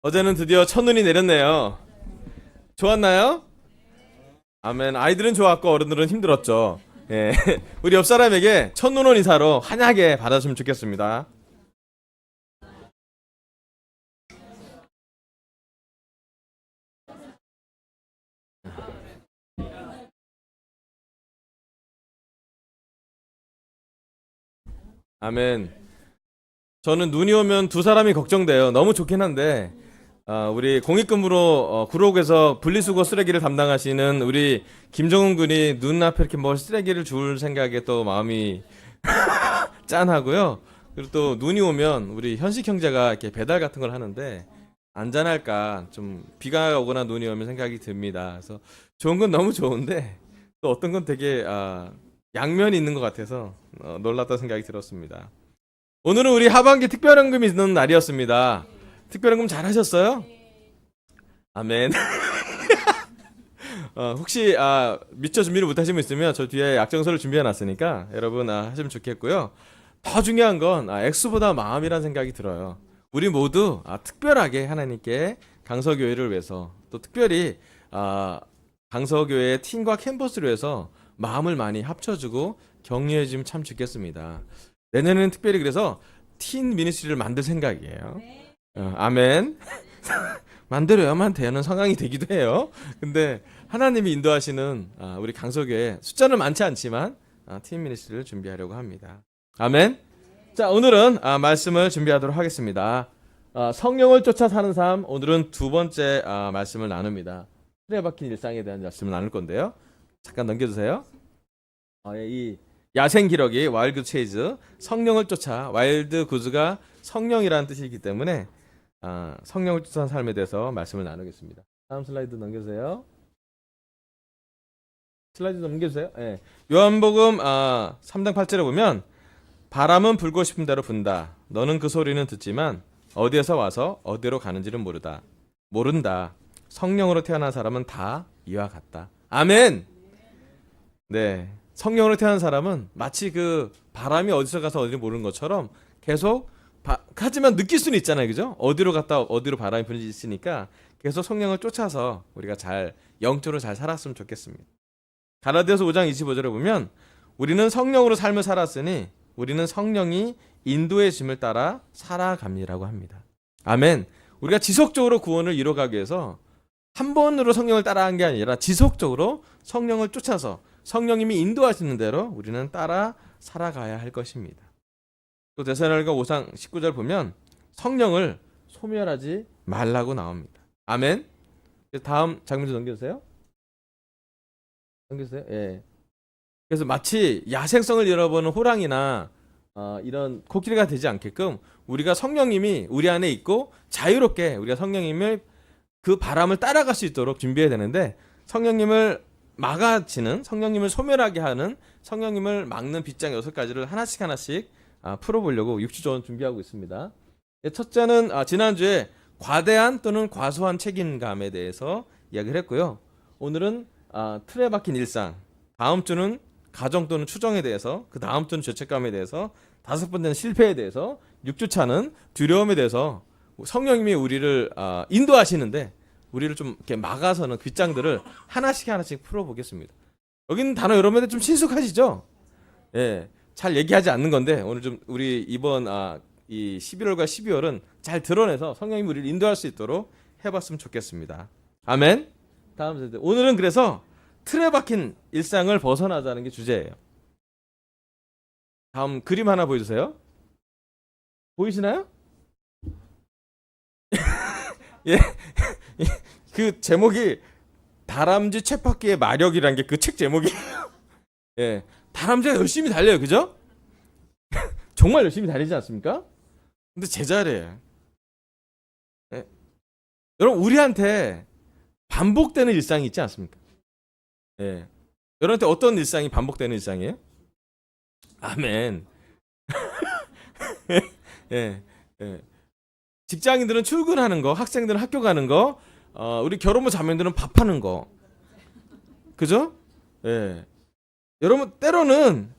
어제는 드디어 첫눈이 내렸네요. 좋았나요? 아멘. 아이들은 좋았고 어른들은 힘들었죠. 예. 우리 옆 사람에게 첫눈 인사로 환하게 받아주면 좋겠습니다. 아멘. 저는 눈이 오면 두 사람이 걱정돼요. 너무 좋긴 한데 우리 공익근무로 구로구에서 분리수거 쓰레기를 담당하시는 우리 김정은 군이 눈앞에 이렇게 뭐 쓰레기를 줄 생각에 또 마음이 짠하고요. 그리고 또 눈이 오면 우리 현식 형제가 이렇게 배달 같은 걸 하는데 안전할까 좀 비가 오거나 눈이 오면 생각이 듭니다. 그래서 좋은 건 너무 좋은데 또 어떤 건 되게 양면이 있는 것 같아서 놀랐던 생각이 들었습니다. 오늘은 우리 하반기 특별연금이 있는 날이었습니다. 특별연금 잘 하셨어요? 아멘. 혹시 미처 준비를 못 하신 분 있으면 저 뒤에 약정서를 준비해 놨으니까 여러분 하시면 좋겠고요. 더 중요한 건 액수보다 마음이란 생각이 들어요. 우리 모두 특별하게 하나님께 강서교회를 위해서 또 특별히 강서교회 팀과 캠퍼스를 위해서 마음을 많이 합쳐주고 격려해 주면 참 좋겠습니다. 내년에는 특별히 그래서 팀 미니스트리를 만들 생각이에요. 아멘. 만들어야만 되는 상황이 되기도 해요. 근데 하나님이 인도하시는 우리 강서교회 숫자는 많지 않지만 팀 미니스트리를 준비하려고 합니다. 아멘. 자, 오늘은 말씀을 준비하도록 하겠습니다. 성령을 쫓아 사는 삶, 오늘은 두 번째 말씀을 나눕니다. 틀에 박힌 일상에 대한 말씀을 나눌 건데요. 잠깐 넘겨주세요. 이 야생 기러기 와일드 체이즈, 성령을 쫓아, 와일드 구즈가 성령이라는 뜻이기 때문에 성령을 쫓아서 삶에 대해서 말씀을 나누겠습니다. 다음 슬라이드 넘겨주세요. 슬라이드 넘겨주세요. 네. 요한복음 3장 8절에 보면 바람은 불고 싶은 대로 분다. 너는 그 소리는 듣지만 어디에서 와서 어디로 가는지는 모른다. 성령으로 태어난 사람은 다 이와 같다. 아멘. 네. 성령으로 태어난 사람은 마치 그 바람이 어디서 가서 어디를 모르는 것처럼 계속 하지만 느낄 수는 있잖아요. 그죠? 어디로 갔다 어디로 바람이 부는지 있으니까 계속 성령을 쫓아서 우리가 잘 영적으로 잘 살았으면 좋겠습니다. 갈라디아서 5장 25절에 보면 우리는 성령으로 삶을 살았으니 우리는 성령이 인도의 짐을 따라 살아갑니다라고 합니다. 아멘. 우리가 지속적으로 구원을 이뤄가기 위해서 한 번으로 성령을 따라한 게 아니라 지속적으로 성령을 쫓아서 성령님이 인도하시는 대로 우리는 따라 살아가야 할 것입니다. 또 데살로니가 5장 19절 보면 성령을 소멸하지 말라고 나옵니다. 아멘. 다음 장면 좀 넘겨주세요. 넘겨주세요. 예. 그래서 마치 야생성을 잃어버리는 호랑이나 이런 코끼리가 되지 않게끔 우리가 성령님이 우리 안에 있고 자유롭게 우리가 성령님을 그 바람을 따라갈 수 있도록 준비해야 되는데 성령님을 막아치는 성령님을 소멸하게 하는 성령님을 막는 빗장 6가지를 하나씩 풀어보려고 6주 준비하고 있습니다. 첫째는 지난주에 과대한 또는 과소한 책임감에 대해서 이야기를 했고요. 오늘은 틀에 박힌 일상, 다음 주는 가정 또는 추정에 대해서, 그 다음 주는 죄책감에 대해서, 5번째는 실패에 대해서, 6주차는 두려움에 대해서 성령님이 우리를 인도하시는데 우리를 좀 이렇게 막아서는 빗장들을 하나씩 풀어보겠습니다. 여기 있는 단어 여러분들 좀 친숙하시죠? 예, 잘 얘기하지 않는 건데 오늘 좀 우리 이번 이 11월과 12월은 잘 드러내서 성령님이 우리를 인도할 수 있도록 해봤으면 좋겠습니다. 아멘. 다음 세대. 오늘은 그래서 틀에 박힌 일상을 벗어나자는 게 주제예요. 다음 그림 하나 보여주세요. 보이시나요? 예. 그 제목이 다람쥐 쳇바퀴의 마력이란 게 그 책 제목이에요. 예. 다람쥐가 열심히 달려요. 그죠? 정말 열심히 달리지 않습니까? 근데 제자리에요. 예. 여러분 우리한테 반복되는 일상이 있지 않습니까? 예. 여러분한테 어떤 일상이 반복되는 일상이에요? 아멘. 예. 예. 직장인들은 출근하는 거, 학생들은 학교 가는 거, 우리 결혼부 자매들은 밥하는 거, 그죠? 예. 여러분 때로는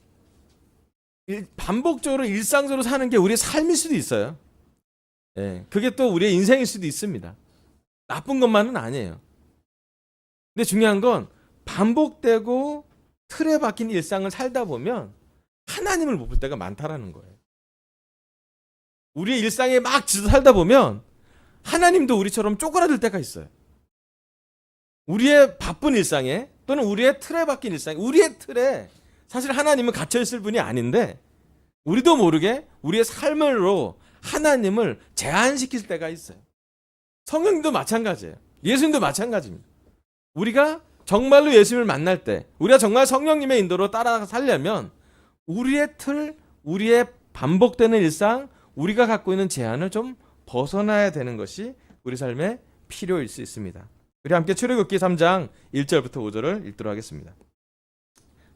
반복적으로 일상적으로 사는 게 우리의 삶일 수도 있어요. 예, 그게 또 우리의 인생일 수도 있습니다. 나쁜 것만은 아니에요. 근데 중요한 건 반복되고 틀에 박힌 일상을 살다 보면 하나님을 못 볼 때가 많다라는 거예요. 우리의 일상에 막 지쳐 살다 보면 하나님도 우리처럼 쪼그라들 때가 있어요. 우리의 바쁜 일상에 또는 우리의 틀에 박힌 일상에, 우리의 틀에 사실 하나님은 갇혀있을 분이 아닌데 우리도 모르게 우리의 삶으로 하나님을 제한시킬 때가 있어요. 성령님도 마찬가지예요. 예수님도 마찬가지입니다. 우리가 정말로 예수님을 만날 때, 우리가 정말 성령님의 인도로 따라 살려면 우리의 틀, 우리의 반복되는 일상, 우리가 갖고 있는 제한을 좀 벗어나야 되는 것이 우리 삶의 필요일 수 있습니다. 우리 함께 출애굽기 3장 1절부터 5절을 읽도록 하겠습니다.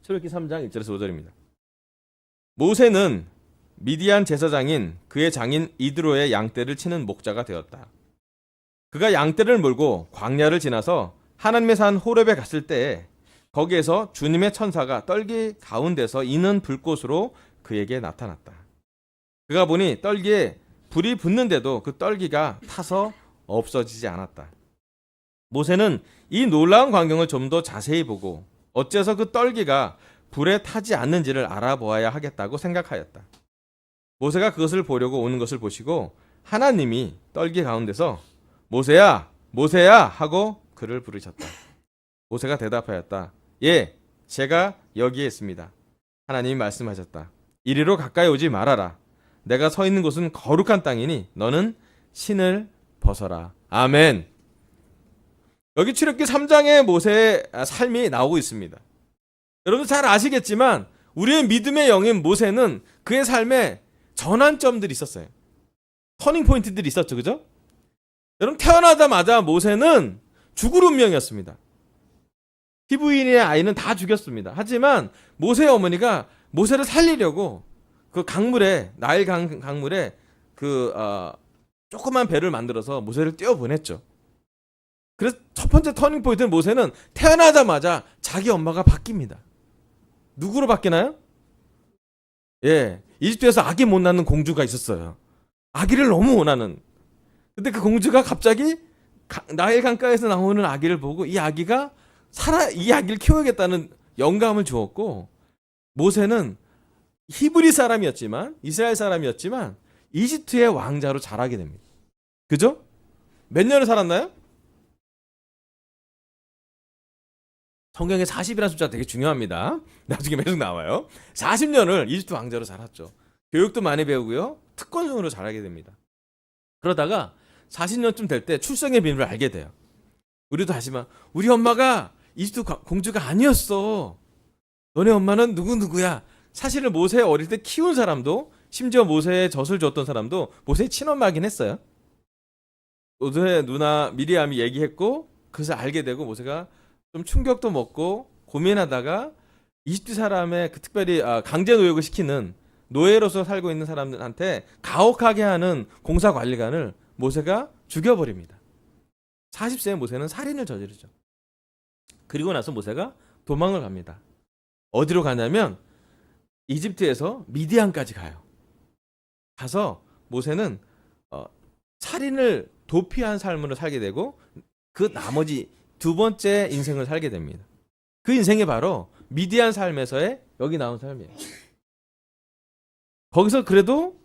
출애굽기 3장 1절에서 5절입니다. 모세는 미디안 제사장인 그의 장인 이드로의 양떼를 치는 목자가 되었다. 그가 양떼를 몰고 광야를 지나서 하나님의 산 호렙에 갔을 때에 거기에서 주님의 천사가 떨기 가운데서 이는 불꽃으로 그에게 나타났다. 그가 보니 떨기에 불이 붙는데도 그 떨기가 타서 없어지지 않았다. 모세는 이 놀라운 광경을 좀 더 자세히 보고 어째서 그 떨기가 불에 타지 않는지를 알아보아야 하겠다고 생각하였다. 모세가 그것을 보려고 오는 것을 보시고 하나님이 떨기 가운데서 모세야, 모세야 하고 그를 부르셨다. 모세가 대답하였다. 예, 제가 여기에 있습니다. 하나님이 말씀하셨다. 이리로 가까이 오지 말아라. 내가 서 있는 곳은 거룩한 땅이니 너는 신을 벗어라. 아멘. 여기 출애굽기 3장에 모세의 삶이 나오고 있습니다. 여러분 잘 아시겠지만 우리의 믿음의 영인 모세는 그의 삶에 전환점들이 있었어요. 터닝 포인트들이 있었죠. 그죠? 여러분 태어나자마자 모세는 죽을 운명이었습니다. 히브리인의 아이는 다 죽였습니다. 하지만 모세의 어머니가 모세를 살리려고 그 강물에 나일 강물에 그 조그만 배를 만들어서 모세를 띄워보냈죠. 그래서 첫 번째 터닝 포인트는 모세는 태어나자마자 자기 엄마가 바뀝니다. 누구로 바뀌나요? 예, 이집트에서 아기 못 낳는 공주가 있었어요. 아기를 너무 원하는. 근데 그 공주가 갑자기 나일 강가에서 나오는 아기를 보고 이 아기가 이 아기를 키워야겠다는 영감을 주었고 모세는 히브리 사람이었지만 이스라엘 사람이었지만 이집트의 왕자로 자라게 됩니다. 그죠? 몇 년을 살았나요? 성경에 40이라는 숫자가 되게 중요합니다. 나중에 계속 나와요. 40년을 이집트 왕자로 자랐죠. 교육도 많이 배우고요. 특권성으로 자라게 됩니다. 그러다가 40년쯤 될 때 출생의 비밀을 알게 돼요. 우리도 하지만 우리 엄마가 이집트 공주가 아니었어. 너네 엄마는 누구누구야. 사실은 모세 어릴 때 키운 사람도 심지어 모세의 젖을 줬던 사람도 모세의 친엄마긴 했어요. 모세의 누나 미리암이 얘기했고 그래서 알게 되고 모세가 좀 충격도 먹고 고민하다가 이집트 사람의 특별히 강제 노역을 시키는 노예로서 살고 있는 사람들한테 가혹하게 하는 공사관리관을 모세가 죽여버립니다. 40세에 모세는 살인을 저지르죠. 그리고 나서 모세가 도망을 갑니다. 어디로 가냐면 이집트에서 미디안까지 가요. 가서 모세는 살인을 도피한 삶으로 살게 되고 그 나머지 두 번째 인생을 살게 됩니다. 그 인생이 바로 미디안 삶에서의 여기 나온 삶이에요. 거기서 그래도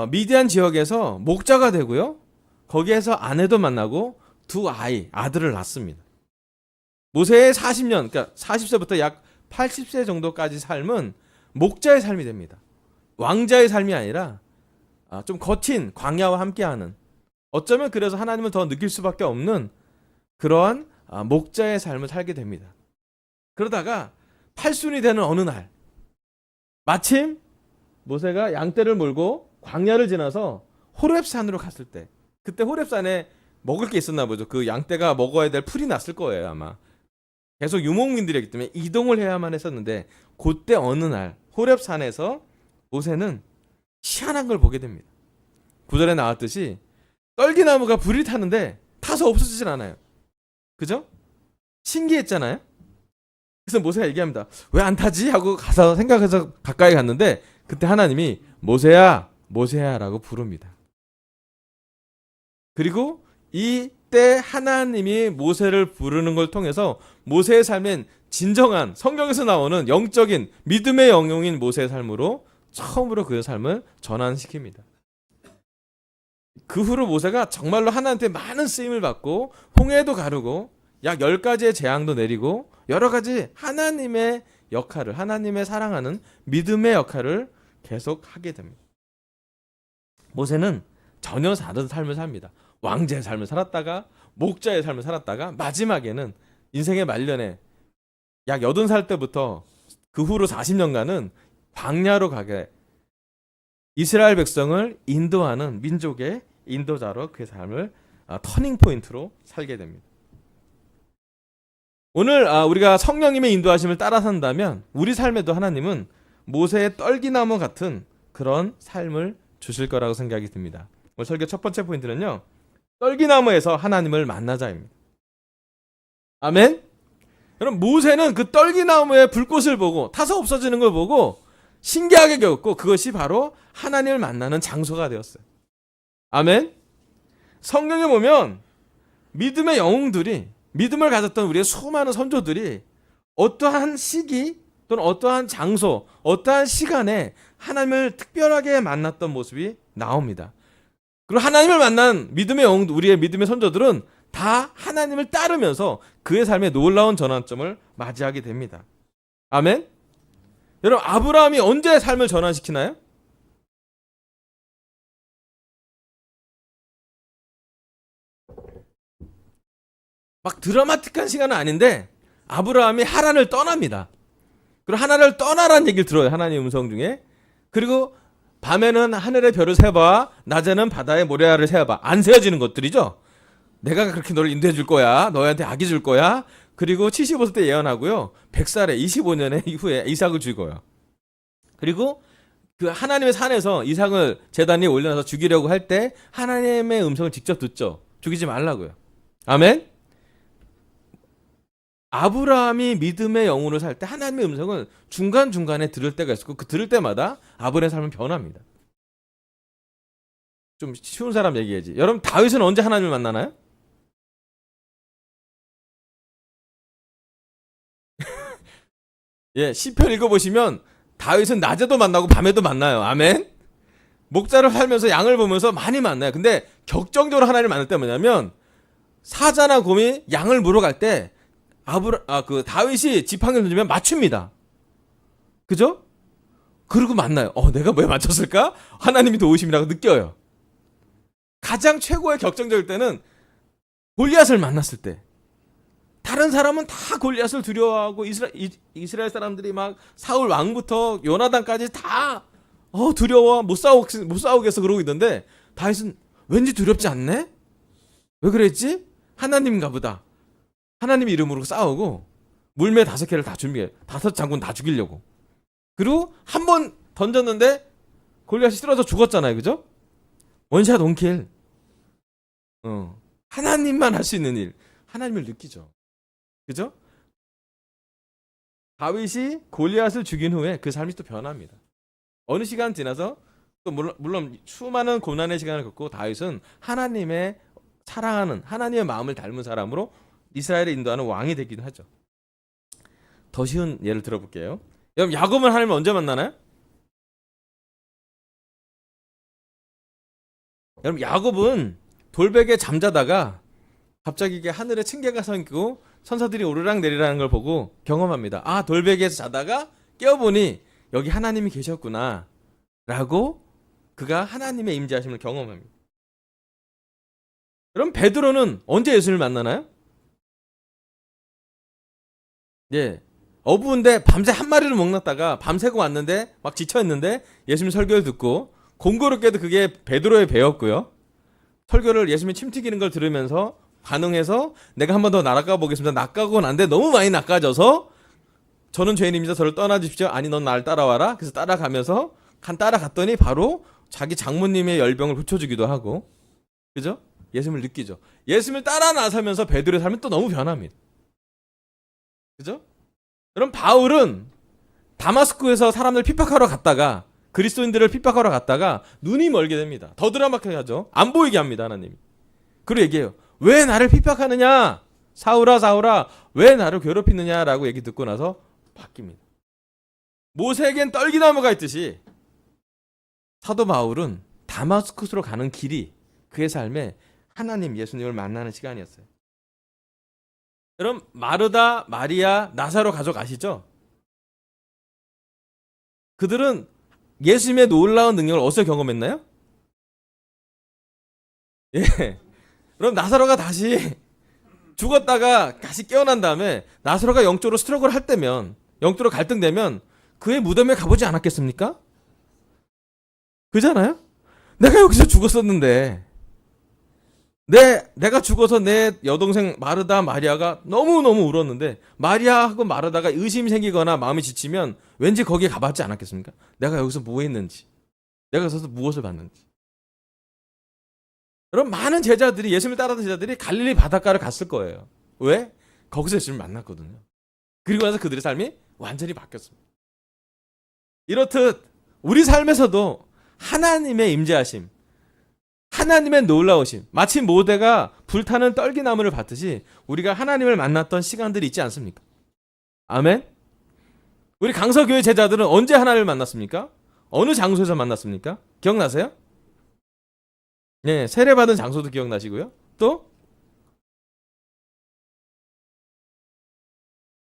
미디안 지역에서 목자가 되고요. 거기에서 아내도 만나고 두 아들을 낳습니다. 모세의 40년, 그러니까 40세부터 약 80세 정도까지 삶은 목자의 삶이 됩니다. 왕자의 삶이 아니라 좀 거친 광야와 함께하는, 어쩌면 그래서 하나님을 더 느낄 수밖에 없는 그러한 목자의 삶을 살게 됩니다. 그러다가 팔순이 되는 어느 날 마침 모세가 양떼를 몰고 광야를 지나서 호렙산으로 갔을 때, 그때 호렙산에 먹을 게 있었나 보죠. 그 양떼가 먹어야 될 풀이 났을 거예요 아마. 계속 유목민들이었기 때문에 이동을 해야만 했었는데 그때 어느 날 호렙산에서 모세는 희한한 걸 보게 됩니다. 구절에 나왔듯이 떨기나무가 불이 타는데 타서 없어지진 않아요. 그죠? 신기했잖아요. 그래서 모세가 얘기합니다. 왜 안 타지? 하고 가서 생각해서 가까이 갔는데 그때 하나님이 모세야, 모세야 라고 부릅니다. 그리고 이때 하나님이 모세를 부르는 걸 통해서 모세의 삶엔 진정한 성경에서 나오는 영적인 믿음의 영웅인 모세의 삶으로 처음으로 그의 삶을 전환시킵니다. 그 후로 모세가 정말로 하나님한테 많은 쓰임을 받고 홍해도 가르고 약 10가지의 재앙도 내리고 여러 가지 하나님의 역할을, 하나님의 사랑하는 믿음의 역할을 계속 하게 됩니다. 모세는 전혀 다른 삶을 삽니다. 왕자의 삶을 살았다가 목자의 삶을 살았다가 마지막에는 인생의 말년에 약 80살 때부터 그 후로 40년간은 광야로 가게 이스라엘 백성을 인도하는 민족의 인도자로 그의 삶을 터닝 포인트로 살게 됩니다. 오늘 우리가 성령님의 인도하심을 따라 산다면 우리 삶에도 하나님은 모세의 떨기나무 같은 그런 삶을 주실 거라고 생각이 듭니다. 오늘 설교 첫 번째 포인트는요, 떨기나무에서 하나님을 만나자입니다. 아멘. 여러분, 모세는 그 떨기나무의 불꽃을 보고 타서 없어지는 걸 보고 신기하게 겪었고 그것이 바로 하나님을 만나는 장소가 되었어요. 아멘. 성경에 보면 믿음의 영웅들이, 믿음을 가졌던 우리의 수많은 선조들이 어떠한 시기 또는 어떠한 장소, 어떠한 시간에 하나님을 특별하게 만났던 모습이 나옵니다. 그리고 하나님을 만난 믿음의 영웅, 우리의 믿음의 선조들은 다 하나님을 따르면서 그의 삶에 놀라운 전환점을 맞이하게 됩니다. 아멘. 여러분, 아브라함이 언제 삶을 전환시키나요? 막 드라마틱한 시간은 아닌데 아브라함이 하란을 떠납니다. 그리고 하나를 떠나라는 얘기를 들어요. 하나님의 음성 중에. 그리고 밤에는 하늘의 별을 세봐, 낮에는 바다의 모래알을 세봐. 안 세어지는 것들이죠. 내가 그렇게 너를 인도해 줄 거야. 너희한테 아기 줄 거야. 그리고 75세 때 예언하고요. 100살에 25년에 이후에 이삭을 죽어요. 그리고 그 하나님의 산에서 이삭을 제단 위에 올려놔서 죽이려고 할 때 하나님의 음성을 직접 듣죠. 죽이지 말라고요. 아멘. 아브라함이 믿음의 영혼을 살 때 하나님의 음성을 중간중간에 들을 때가 있었고 그 들을 때마다 아브라함의 삶은 변합니다. 좀 쉬운 사람 얘기해야지. 여러분, 다윗은 언제 하나님을 만나나요? 예, 시편 읽어보시면 다윗은 낮에도 만나고 밤에도 만나요. 아멘. 목자를 살면서 양을 보면서 많이 만나요. 근데 격정적으로 하나님을 만날 때 뭐냐면 사자나 곰이 양을 물어갈 때 다윗이 지팡이를 던지면 맞춥니다. 그죠? 그리고 만나요. 내가 왜 맞췄을까? 하나님이 도우심이라고 느껴요. 가장 최고의 격정적일 때는 골리앗을 만났을 때. 다른 사람은 다 골리앗을 두려워하고 이스라엘 사람들이 막 사울 왕부터 요나단까지 다 두려워 못 싸우겠어 그러고 있던데 다윗은 왠지 두렵지 않네? 왜 그랬지? 하나님인가 보다. 하나님 이름으로 싸우고 물매 5개를 다 준비해. 5장군 다 죽이려고. 그리고 한 번 던졌는데 골리앗이 쓰러져 죽었잖아요. 그죠? 원샷 원킬. 하나님만 할 수 있는 일. 하나님을 느끼죠. 그죠? 다윗이 골리앗을 죽인 후에 그 삶이 또 변합니다. 어느 시간 지나서 또 물론 수많은 고난의 시간을 겪고 다윗은 하나님의 사랑하는 하나님의 마음을 닮은 사람으로 이스라엘을 인도하는 왕이 되기도 하죠. 더 쉬운 예를 들어볼게요. 여러분, 야곱은 하나님을 언제 만나나요? 여러분, 야곱은 돌베개에 잠자다가 갑자기 이게 하늘에 층계가 서 있고 천사들이 오르락 내리라는 걸 보고 경험합니다. 돌베개에서 자다가 깨어보니 여기 하나님이 계셨구나 라고 그가 하나님의 임재하심을 경험합니다. 그럼 베드로는 언제 예수를 만나나요? 예, 어부인데 밤새 한 마리를 먹놨다가 밤새고 왔는데 막 지쳐있는데 예수님 설교를 듣고 공교롭게도 그게 베드로의 배였고요. 설교를 예수님이 침 튀기는 걸 들으면서 반응해서 내가 한 번 더 낚아 보겠습니다. 낚아고 난데 너무 많이 낚아져서 저는 죄인입니다. 저를 떠나주십시오. 아니 넌 날 따라와라. 그래서 따라가면서 따라갔더니 바로 자기 장모님의 열병을 고쳐주기도 하고, 그죠? 예수님을 느끼죠. 예수님을 따라 나서면서 베드로의 삶은 또 너무 변합니다. 그죠? 그럼 바울은 다마스쿠에서 사람들 핍박하러 갔다가 그리스도인들을 핍박하러 갔다가 눈이 멀게 됩니다. 더 드라마틱하게 하죠. 안 보이게 합니다. 하나님이. 그리고 얘기해요. 왜 나를 핍박하느냐? 사울아 사울아 왜 나를 괴롭히느냐라고 얘기 듣고 나서 바뀝니다. 모세에겐 떨기나무가 있듯이 사도 바울은 다마스쿠스로 가는 길이 그의 삶에 하나님 예수님을 만나는 시간이었어요. 여러분 마르다, 마리아, 나사로 가족 아시죠? 그들은 예수님의 놀라운 능력을 어디서 경험했나요? 예. 그럼 나사로가 다시 죽었다가 다시 깨어난 다음에 나사로가 영적으로 스트러글 할 때면, 영적으로 갈등되면 그의 무덤에 가보지 않았겠습니까? 그잖아요? 내가 여기서 죽었었는데 내가 죽어서 내 여동생 마르다, 마리아가 너무너무 울었는데 마리아하고 마르다가 의심이 생기거나 마음이 지치면 왠지 거기에 가봤지 않았겠습니까? 내가 여기서 뭐 했는지, 내가 여기서 무엇을 봤는지. 여러분 많은 제자들이, 예수님을 따르던 제자들이 갈릴리 바닷가를 갔을 거예요. 왜? 거기서 예수님을 만났거든요. 그리고 나서 그들의 삶이 완전히 바뀌었습니다. 이렇듯 우리 삶에서도 하나님의 임재하심, 하나님의 놀라우심, 마치 모대가 불타는 떨기나무를 봤듯이 우리가 하나님을 만났던 시간들이 있지 않습니까? 아멘? 우리 강서교회 제자들은 언제 하나님을 만났습니까? 어느 장소에서 만났습니까? 기억나세요? 네, 세례받은 장소도 기억나시고요. 또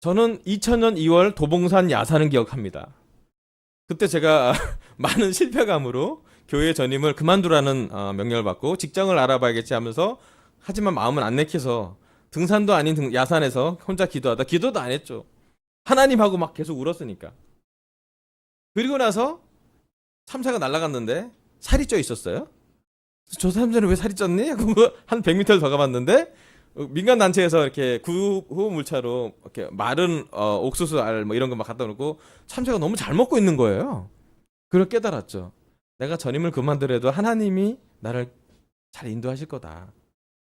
저는 2000년 2월 도봉산 야산을 기억합니다. 그때 제가 많은 실패감으로 교회 전임을 그만두라는 명령을 받고 직장을 알아봐야겠지 하면서, 하지만 마음은 안 내켜서 등산도 아닌 야산에서 혼자 기도하다, 기도도 안 했죠. 하나님하고 막 계속 울었으니까. 그리고 나서 참새가 날아갔는데 살이 쪄 있었어요. 저 사람들은 왜 살이 쪘니? 하고 한 100m를 더 가봤는데 민간 단체에서 이렇게 구호물차로 이렇게 마른 옥수수 알 뭐 이런 거 막 갖다 놓고 참새가 너무 잘 먹고 있는 거예요. 그걸 깨달았죠. 내가 전임을 그만두려도 하나님이 나를 잘 인도하실 거다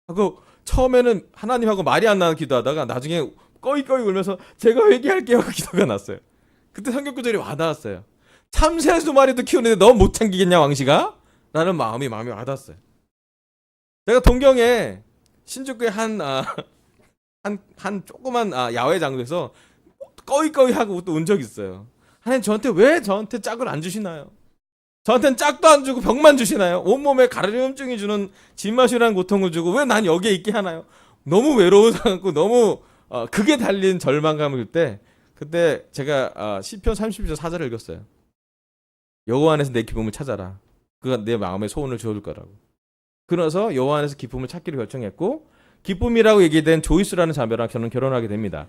하고, 처음에는 하나님하고 말이 안 나는 기도하다가 나중에 꺼이꺼이 울면서 제가 회개할게요 하고 기도가 났어요. 그때 성경 구절이 와닿았어요. 참새 2마리도 키우는데 너 못 챙기겠냐 왕씨가? 라는 마음이 와닿았어요. 제가 동경에 신주교의 한 조그만 야외 장소에서 꺼이꺼이 하고 또 운 적이 있어요. 하나님 왜 저한테 짝을 안 주시나요? 저한테는 짝도 안 주고 병만 주시나요? 온몸에 가려움증이 주는 진마시라는 고통을 주고 왜 난 여기에 있게 하나요? 너무 외로워서 너무 극에 달린 절망감을 그때 제가 시편 32절 4절을 읽었어요. 여호와 안에서 내 기쁨을 찾아라. 그가 내 마음의 소원을 주어줄 거라고. 그래서 여호와 안에서 기쁨을 찾기를 결정했고, 기쁨이라고 얘기된 조이스라는 자매랑 저는 결혼하게 됩니다.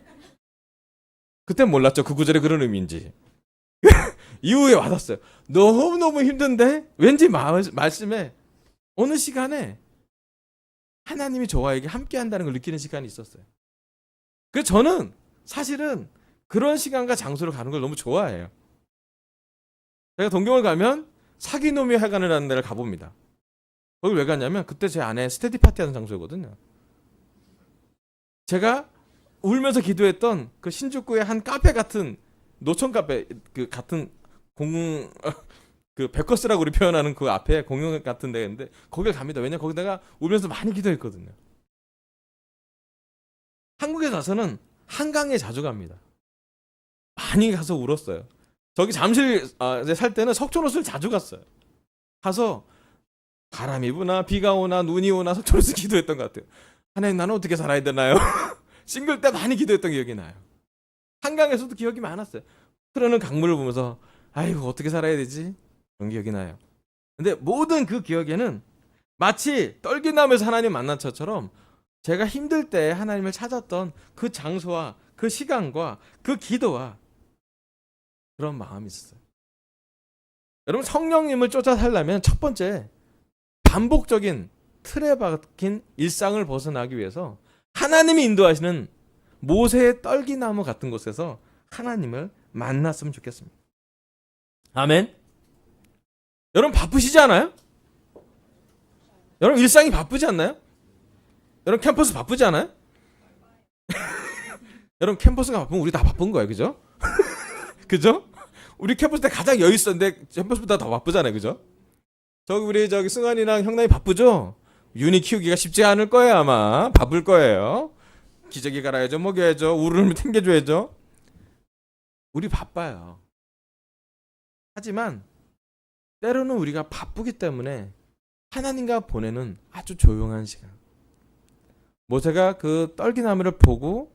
그땐 몰랐죠, 그 구절에 그런 의미인지. 이후에 와닿았어요. 너무너무 힘든데 왠지 말씀에 어느 시간에 하나님이 저와에게 함께 한다는 걸 느끼는 시간이 있었어요. 그래서 저는 사실은 그런 시간과 장소로 가는 걸 너무 좋아해요. 제가 동경을 가면 사기노미 회관이라는 데를 가봅니다. 거기 왜 갔냐면 그때 제 아내 스테디 파티하는 장소거든요. 제가 울면서 기도했던 그 신주쿠의 한 카페 같은, 노천 카페 그 같은 그 베커스라고 우리 표현하는 그 앞에 공용 같은 데인데 거길 갑니다. 왜냐면 거기 내가 울면서 많이 기도했거든요. 한국에 가서는 한강에 자주 갑니다. 많이 가서 울었어요. 저기 잠실 살 때는 석촌호수를 자주 갔어요. 가서 바람이 부나 비가 오나 눈이 오나 석촌호수 기도했던 것 같아요. 하나님 나는 어떻게 살아야 되나요? 싱글 때 많이 기도했던 기억이 나요. 한강에서도 기억이 많았어요. 흐르는 강물을 보면서 아이고 어떻게 살아야 되지? 그런 기억이 나요. 근데 모든 그 기억에는 마치 떨기나무에서 하나님 만난 것처럼 제가 힘들 때 하나님을 찾았던 그 장소와 그 시간과 그 기도와 그런 마음이 있었어요. 여러분 성령님을 쫓아 살려면 첫 번째, 반복적인 틀에 박힌 일상을 벗어나기 위해서 하나님이 인도하시는 모세의 떨기나무 같은 곳에서 하나님을 만났으면 좋겠습니다. 아멘. 여러분 바쁘시지 않아요? 여러분 일상이 바쁘지 않나요? 여러분 캠퍼스 바쁘지 않아요? 여러분 캠퍼스가 바쁘면 우리 다 바쁜 거예요, 그죠? 그죠? 우리 캠퍼스 때 가장 여유 있었는데 캠퍼스보다 더 바쁘잖아요, 그죠? 저기 승환이랑 형남이 바쁘죠? 윤희 키우기가 쉽지 않을 거예요. 아마 바쁠 거예요. 기저귀 갈아야죠, 먹여야죠, 우르르 탱겨줘야죠. 우리 바빠요. 하지만 때로는 우리가 바쁘기 때문에 하나님과 보내는 아주 조용한 시간. 모세가 그 떨기나무를 보고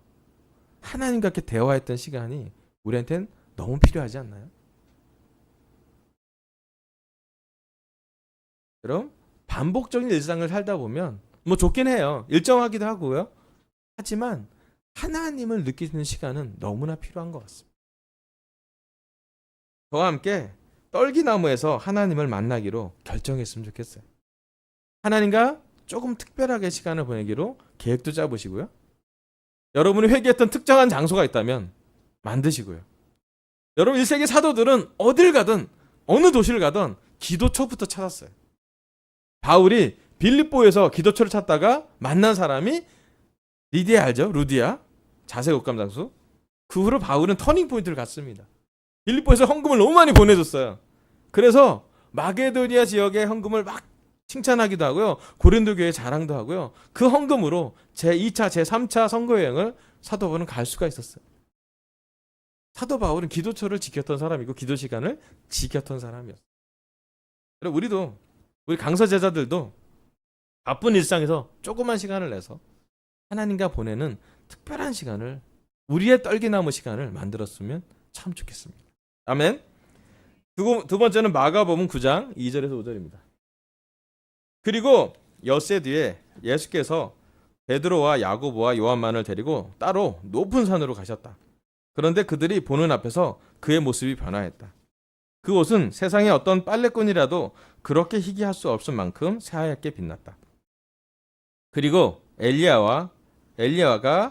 하나님과 이렇게 대화했던 시간이 우리한테는 너무 필요하지 않나요? 그럼 반복적인 일상을 살다 보면 뭐 좋긴 해요. 일정하기도 하고요. 하지만 하나님을 느끼는 시간은 너무나 필요한 것 같습니다. 저와 함께 떨기나무에서 하나님을 만나기로 결정했으면 좋겠어요. 하나님과 조금 특별하게 시간을 보내기로 계획도 짜보시고요. 여러분이 회개했던 특정한 장소가 있다면 만드시고요. 여러분 1세기 사도들은 어딜 가든 어느 도시를 가든 기도처부터 찾았어요. 바울이 빌립보에서 기도처를 찾다가 만난 사람이 리디아 알죠? 루디아 자색 옷감 장수. 그 후로 바울은 터닝 포인트를 갔습니다. 빌립보에서 헌금을 너무 많이 보내줬어요. 그래서 마게도니아 지역의 헌금을 막 칭찬하기도 하고요. 고린도 교회 자랑도 하고요. 그 헌금으로 제2차, 제3차 선거 여행을 사도 바울은 갈 수가 있었어요. 사도 바울은 기도처를 지켰던 사람이고 기도 시간을 지켰던 사람이었어요. 그리고 우리 강서 제자들도 바쁜 일상에서 조그만 시간을 내서 하나님과 보내는 특별한 시간을, 우리의 떨기나무 시간을 만들었으면 참 좋겠습니다. 아멘. 두 번째는 마가복음 9장 2절에서 5절입니다. 그리고 엿새 뒤에 예수께서 베드로와 야고보와 요한만을 데리고 따로 높은 산으로 가셨다. 그런데 그들이 보는 앞에서 그의 모습이 변화했다. 그 옷은 세상의 어떤 빨래꾼이라도 그렇게 희귀할 수 없을 만큼 새하얗게 빛났다. 그리고 엘리야가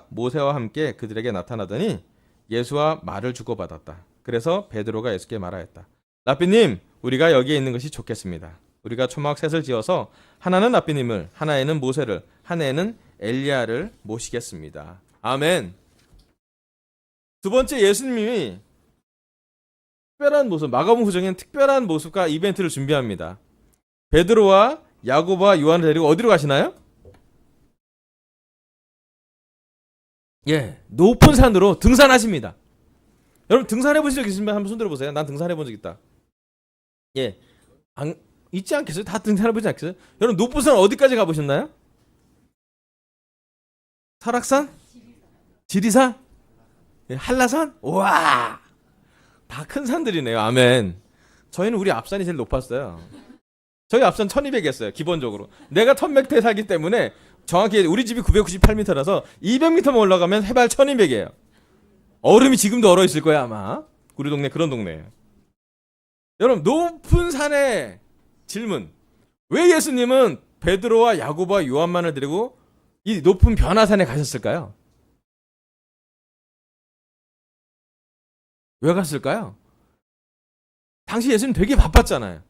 모세와 함께 그들에게 나타나더니 예수와 말을 주고받았다. 그래서 베드로가 예수께 말하였다. 라삐님, 우리가 여기에 있는 것이 좋겠습니다. 우리가 초막 셋을 지어서 하나는 라삐님을, 하나에는 모세를, 하나에는 엘리야를 모시겠습니다. 아멘. 두 번째, 예수님이 특별한 모습, 마가복음 9장에는 특별한 모습과 이벤트를 준비합니다. 베드로와 야고보와 요한을 데리고 어디로 가시나요? 높은 산으로 등산하십니다. 여러분 등산해 보신 적 있으면 한번 손 들어보세요. 난 등산해 본 적 있다. 있지 않겠어요? 다 등산해 보지 않겠어요? 여러분 높은 산 어디까지 가보셨나요? 설악산? 지리산? 한라산? 우와! 다 큰 산들이네요. 아멘. 저희는 우리 앞산이 제일 높았어요. 저희 앞산 1200이었어요. 기본적으로. 내가 1000m에 살기 때문에 정확히 우리 집이 998m라서 200m만 올라가면 해발 1200이에요. 얼음이 지금도 얼어 있을 거야 아마. 우리 동네 그런 동네예요. 여러분 높은 산의 질문. 왜 예수님은 베드로와 야고보와 요한만을 데리고 이 높은 변화산에 가셨을까요? 왜 갔을까요? 당시 예수님 되게 바빴잖아요.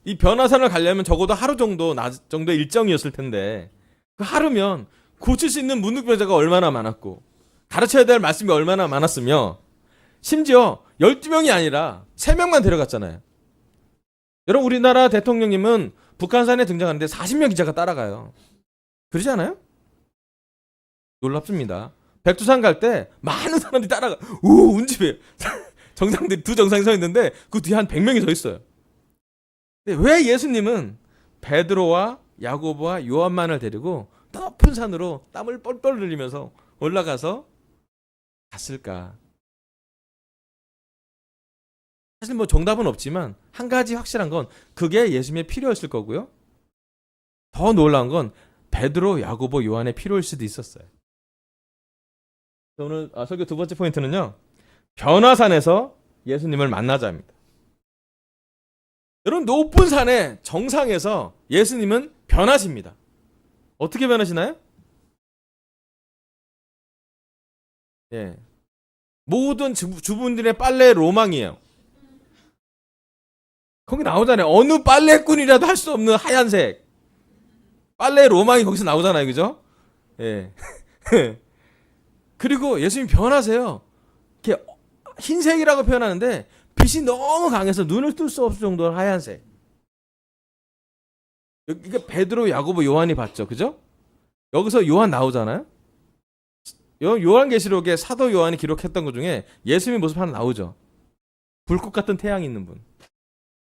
이 변화산을 가려면 적어도 하루 정도, 낮 정도의 일정이었을 텐데 그 하루면 고칠 수 있는 문득병자가 얼마나 많았고 가르쳐야 될 말씀이 얼마나 많았으며 심지어 12명이 아니라 3명만 데려갔잖아요. 여러분 우리나라 대통령님은 북한산에 등장하는데 40명 기자가 따라가요. 그러지 않아요? 놀랍습니다. 백두산 갈 때 많은 사람들이 따라가. 오, 운집에 정상들이 두 정상이 서 있는데 그 뒤에 한 100명이 서 있어요. 근데 왜 예수님은 베드로와 야고보와 요한만을 데리고 높은 산으로 땀을 뻘뻘 흘리면서 올라가서 갔을까? 사실 뭐 정답은 없지만 한 가지 확실한 건 그게 예수님의 필요였을 거고요. 더 놀라운 건 베드로, 야고보, 요한의 필요일 수도 있었어요. 오늘 설교 두 번째 포인트는요. 변화산에서 예수님을 만나자입니다. 여러분 높은 산의 정상에서 예수님은 변하십니다. 어떻게 변하시나요? 모든 주부들의 빨래의 로망이에요. 거기 나오잖아요. 어느 빨래꾼이라도 할 수 없는 하얀색 빨래의 로망이 거기서 나오잖아요. 그죠? 그리고 예수님이 변하세요. 이렇게 흰색이라고 표현하는데 빛이 너무 강해서 눈을 뜰 수 없을 정도로 하얀색. 이게 베드로, 야고보, 요한이 봤죠, 그죠? 여기서 요한 나오잖아요. 요한계시록에 사도 요한이 기록했던 것 중에 예수님의 모습 하나 나오죠. 불꽃 같은 태양이 있는 분.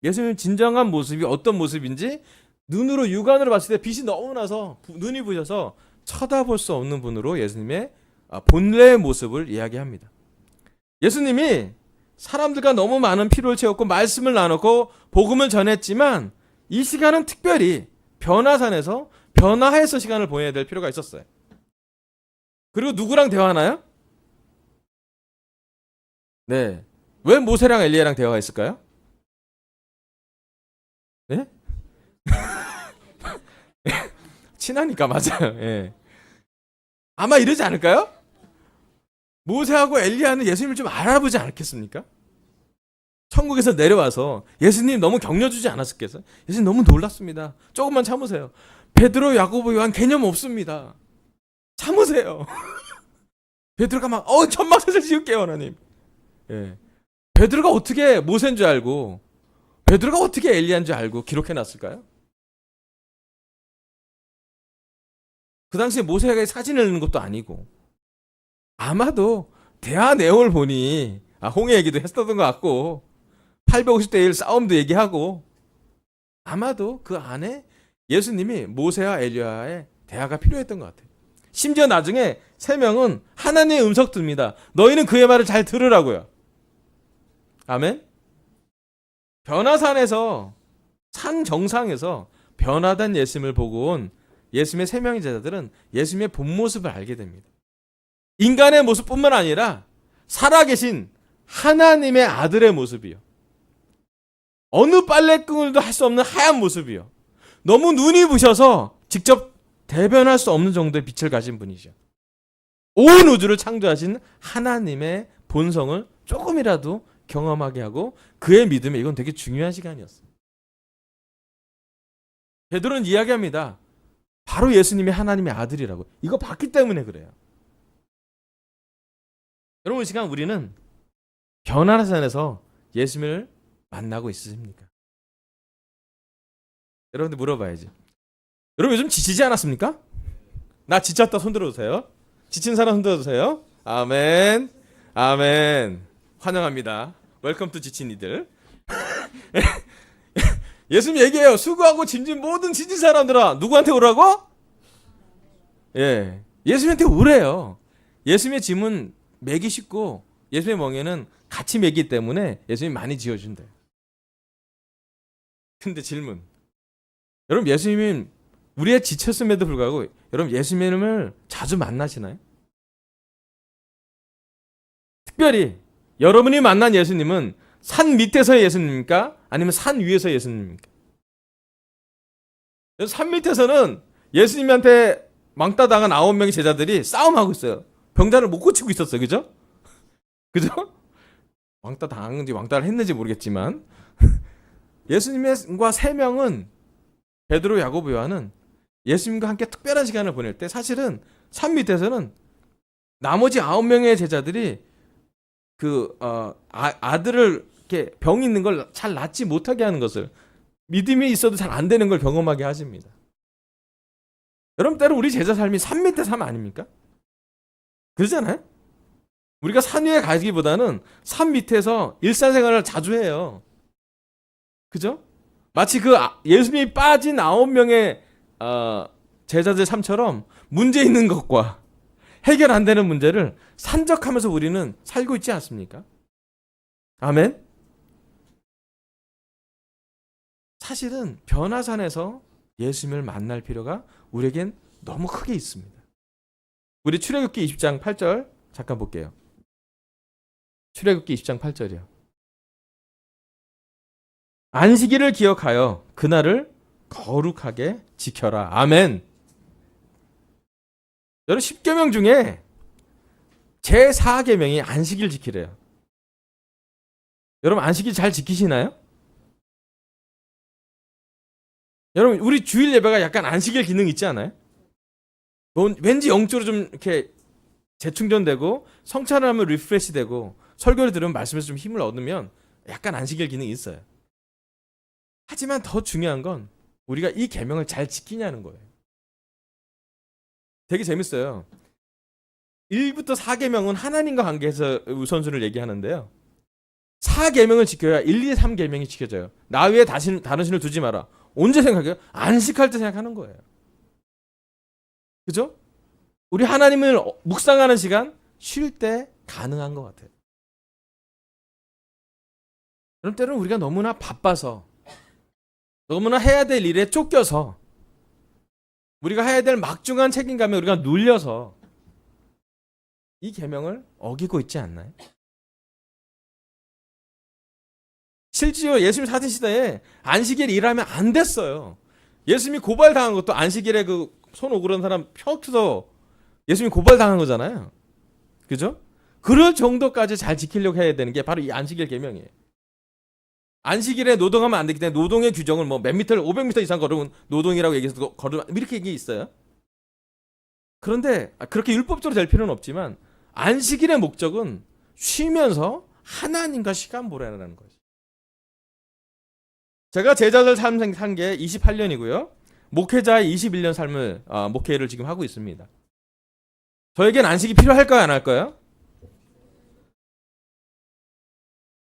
예수님의 진정한 모습이 어떤 모습인지 눈으로 육안으로 봤을 때 빛이 너무 나서 눈이 부셔서 쳐다볼 수 없는 분으로 예수님의 본래의 모습을 이야기합니다. 예수님이 사람들과 너무 많은 피로를 채웠고 말씀을 나눴고 복음을 전했지만 이 시간은 특별히 변화산에서 변화해서 시간을 보내야 될 필요가 있었어요. 그리고 누구랑 대화하나요? 네. 왜 모세랑 엘리야랑 대화했을까요? 네? 친하니까 맞아요. 예. 아마 이러지 않을까요? 모세하고 엘리야는 예수님을 좀 알아보지 않았겠습니까? 천국에서 내려와서 예수님 너무 격려주지 않았겠어요? 예수님 너무 놀랐습니다. 조금만 참으세요. 베드로, 야고보, 요한 개념 없습니다. 참으세요. 베드로가 막 천막사슬 지을게요 하나님. 예. 베드로가 어떻게 모세인 줄 알고 베드로가 어떻게 엘리야인 줄 알고 기록해놨을까요? 그 당시에 모세가 사진을 넣는 것도 아니고 아마도 대화 내용을 보니 홍해 얘기도 했었던 것 같고 850대 1 싸움도 얘기하고 아마도 그 안에 예수님이 모세와 엘리야의 대화가 필요했던 것 같아요. 심지어 나중에 세 명은 하나님의 음성 듭니다. 너희는 그의 말을 잘 들으라고요. 아멘. 변화산에서 산 정상에서 변화된 예수님을 보고 온 예수님의 세 명의 제자들은 예수님의 본 모습을 알게 됩니다. 인간의 모습뿐만 아니라 살아계신 하나님의 아들의 모습이요. 어느 빨래끈을도 할 수 없는 하얀 모습이요. 너무 눈이 부셔서 직접 대변할 수 없는 정도의 빛을 가진 분이죠. 온 우주를 창조하신 하나님의 본성을 조금이라도 경험하게 하고 그의 믿음에 이건 되게 중요한 시간이었어요. 베드로는 이야기합니다. 바로 예수님이 하나님의 아들이라고. 이거 봤기 때문에 그래요. 여러분, 이 시간 우리는 변화산에서 예수님을 만나고 있으십니까? 여러분들 물어봐야지. 여러분 요즘 지치지 않았습니까? 나 지쳤다 손 들어주세요. 지친 사람 손 들어주세요. 아멘. 아멘. 환영합니다. 웰컴 투 지친이들. 예수님 얘기해요. 수고하고 짐진 모든 지친 사람들아 누구한테 오라고? 예, 예수님한테 오래요. 예수님의 짐은 매기 쉽고 예수님의 멍에는 같이 매기 때문에 예수님이 많이 지어준대요. 근데 질문, 여러분 예수님은 우리의 지쳤음에도 불구하고 여러분 예수님을 자주 만나시나요? 특별히 여러분이 만난 예수님은 산 밑에서의 예수님입니까? 아니면 산 위에서의 예수님입니까? 산 밑에서는 예수님한테 왕따 당한 9명의 제자들이 싸움하고 있어요. 병자를 못 고치고 있었어요. 그죠? 그죠? 왕따 당한지 왕따를 했는지 모르겠지만 예수님과 3명은 베드로, 야고보, 요한은 예수님과 함께 특별한 시간을 보낼 때 사실은 산 밑에서는 나머지 9명의 제자들이 아들을 이렇게 병 있는 걸 잘 낫지 못하게 하는 것을, 믿음이 있어도 잘 안 되는 걸 경험하게 하십니다. 여러분 때로 우리 제자 삶이 산 밑에 삶 아닙니까? 그러잖아요. 우리가 산 위에 가기보다는 산 밑에서 일상생활을 자주 해요. 그죠? 마치 그 예수님이 빠진 9명의 제자들 삶처럼 문제 있는 것과 해결 안 되는 문제를 산적하면서 우리는 살고 있지 않습니까? 아멘. 사실은 변화산에서 예수님을 만날 필요가 우리에겐 너무 크게 있습니다. 우리 출애굽기 20장 8절 잠깐 볼게요. 출애굽기 20장 8절이요. 안식일을 기억하여 그날을 거룩하게 지켜라. 아멘. 여러분 10계명 중에 제4계명이 안식일 지키래요. 여러분 안식일 잘 지키시나요? 여러분 우리 주일 예배가 약간 안식일 기능 있지 않아요? 왠지 영적으로 좀 이렇게 재충전되고 성찬을 하면 리프레시 되고 설교를 들으면 말씀에서 좀 힘을 얻으면 약간 안식일 기능이 있어요. 하지만 더 중요한 건 우리가 이 계명을 잘 지키냐는 거예요. 되게 재밌어요. 1부터 4계명은 하나님과 관계에서 우선순위를 얘기하는데요. 4계명을 지켜야 1, 2, 3계명이 지켜져요. 나 외에 다른 신을 두지 마라. 언제 생각해요? 안식할 때 생각하는 거예요. 그죠? 우리 하나님을 묵상하는 시간, 쉴 때 가능한 것 같아요. 그런 때는 우리가 너무나 바빠서, 너무나 해야 될 일에 쫓겨서, 우리가 해야 될 막중한 책임감에 우리가 눌려서 이 계명을 어기고 있지 않나요? 실제로 예수님 사신 시대에 안식일 일하면 안 됐어요. 예수님이 고발당한 것도 안식일에 그 손 오그런 사람 펴서 예수님이 고발당한 거잖아요. 그죠? 그럴 정도까지 잘 지키려고 해야 되는 게 바로 이 안식일 계명이에요. 안식일에 노동하면 안 되기 때문에 노동의 규정을 뭐 몇 미터를 500m 이상 걸으면 노동이라고 얘기해서 걸으면 이렇게 얘기 있어요. 그런데 그렇게 율법적으로 될 필요는 없지만 안식일의 목적은 쉬면서 하나님과 시간 보내라는 거죠. 제가 제자들 삶 산 게 28년이고요. 목회자의 21년 삶을 목회를 지금 하고 있습니다. 저에겐 안식이 필요할까요? 안 할까요?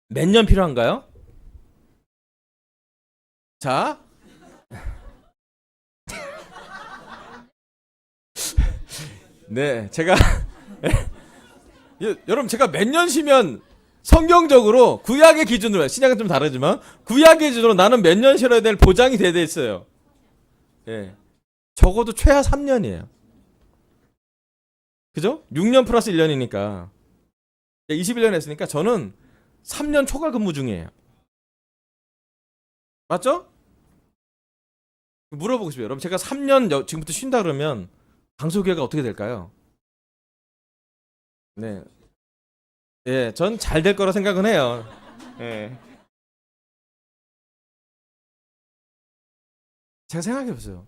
몇 년 필요한가요? 자, 네, 제가 여러분 제가 몇 년 쉬면 성경적으로 구약의 기준으로 신약은 좀 다르지만 구약의 기준으로 나는 몇 년 쉬어야 될 보장이 돼 있어요. 예, 적어도 최하 3년이에요. 그죠? 6년 플러스 1년이니까 21년 했으니까 저는 3년 초과 근무 중이에요. 맞죠? 물어보고 싶어요. 여러분 제가 3년 지금부터 쉰다 그러면 강소교회가 어떻게 될까요? 네, 예, 전 잘 될 거라 생각은 해요. 예. 제가 생각해 보세요.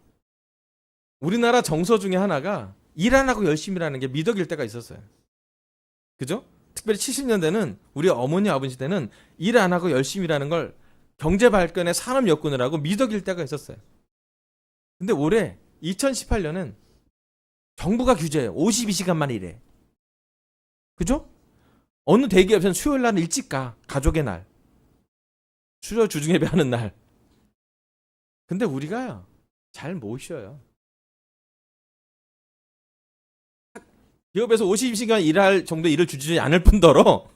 우리나라 정서 중에 하나가 일 안 하고 열심히 일하는 게 미덕일 때가 있었어요. 그죠? 특별히 70년대는 우리 어머니 아버지 때는 일 안 하고 열심히 일하는 걸 경제 발전의 산업 여건을 하고 미덕일 때가 있었어요. 근데 올해 2018년은 정부가 규제해요. 52시간만 일해. 그죠? 어느 대기업에서는 수요일 날은 일찍 가. 가족의 날. 수요 주중예배 하는 날. 근데 우리가 잘 못 쉬어요. 기업에서 52시간 일할 정도 일을 주지 않을 뿐더러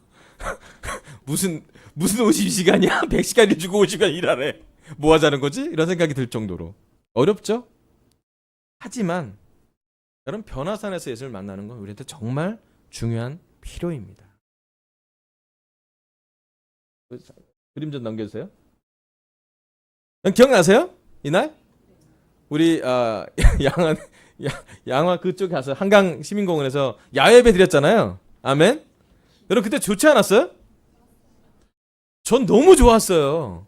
무슨 52시간이야? 100시간 일 주고 50시간 일하래. 뭐 하자는 거지? 이런 생각이 들 정도로 어렵죠? 하지만 여러분 변화산에서 예수를 만나는 건 우리한테 정말 중요한 필요입니다. 그림 좀 넘겨주세요. 기억나세요? 이날? 우리 양화 그쪽 가서 한강 시민공원에서 야외예배 드렸잖아요. 아멘. 여러분 그때 좋지 않았어요? 전 너무 좋았어요.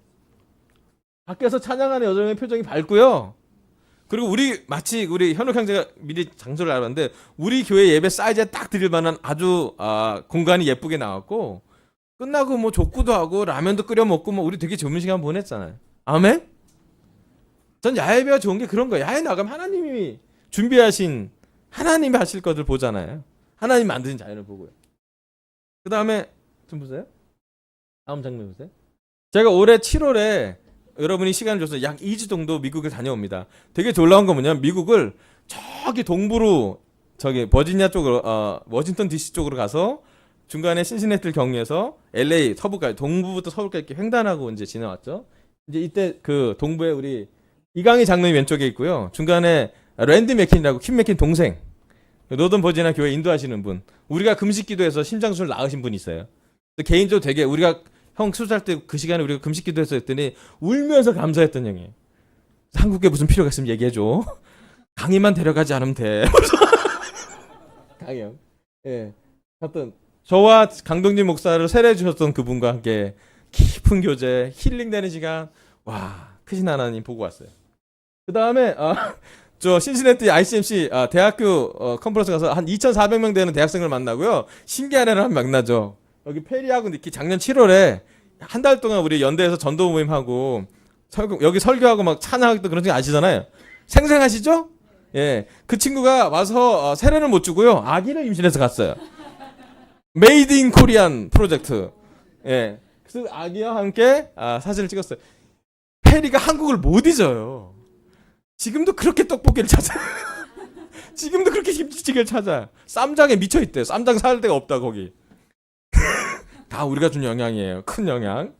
밖에서 찬양하는 여정의 표정이 밝고요. 그리고 마치 우리 현욱 형제가 미리 장소를 알았는데 우리 교회 예배 사이즈에 딱 드릴 만한 아주 공간이 예쁘게 나왔고 끝나고 뭐 족구도 하고 라면도 끓여 먹고 뭐 우리 되게 좋은 시간 보냈잖아요. 아멘. 전 야외배가 좋은 게 그런 거예요. 야외 나가면 하나님이 준비하신 하나님이 하실 것들 보잖아요. 하나님 만드신 자연을 보고요. 그 다음에 좀 보세요. 다음 장면 보세요. 제가 올해 7월에 여러분이 시간을 줘서 약 2주 정도 미국을 다녀옵니다. 되게 놀라운 건 뭐냐면 미국을 저기 동부로 저기 버지니아 쪽으로 워싱턴 DC 쪽으로 가서 중간에 신시내티를 경유해서 LA 서부까지 동부부터 서부까지 이렇게 횡단하고 이제 지나왔죠. 이제 이때 그 동부에 우리 이강희 장로님 왼쪽에 있고요. 중간에 랜디 맥킨이라고 킴 맥킨 동생 노던 버지니아 교회 인도하시는 분. 우리가 금식기도해서 심장수를 낳으신 분이 있어요. 개인적으로 되게 우리가 형 수술할 때 그 시간에 우리가 금식기도해서 했더니 울면서 감사했던 형이에요. 한국에 무슨 필요가 있으면 얘기해줘. 강희만 데려가지 않으면 돼. 강희 형. 예. 하여튼 저와 강동진 목사를 세례해 주셨던 그분과 함께 깊은 교제, 힐링되는 시간. 와, 크신 하나님 보고 왔어요. 그 다음에 저 신시내티 ICMC 대학교 컨퍼런스 가서 한 2,400명 되는 대학생을 만나고요. 신기한 애를 한 만나죠. 여기 페리하고 니키 작년 7월에 한 달 동안 우리 연대에서 전도 모임하고 여기 설교하고 막 찬양하고 그런 거 아시잖아요. 생생하시죠? 예, 그 친구가 와서 세례를 못 주고요, 아기를 임신해서 갔어요. 메이드 인 코리안 프로젝트. 예, 그래서 아기와 함께 사진을 찍었어요. 페리가 한국을 못 잊어요. 지금도 그렇게 떡볶이를 찾아요. 지금도 그렇게 김치찌개를 찾아요. 쌈장에 미쳐있대요. 쌈장 살 데가 없다 거기. 다 우리가 준 영향이에요. 큰 영향.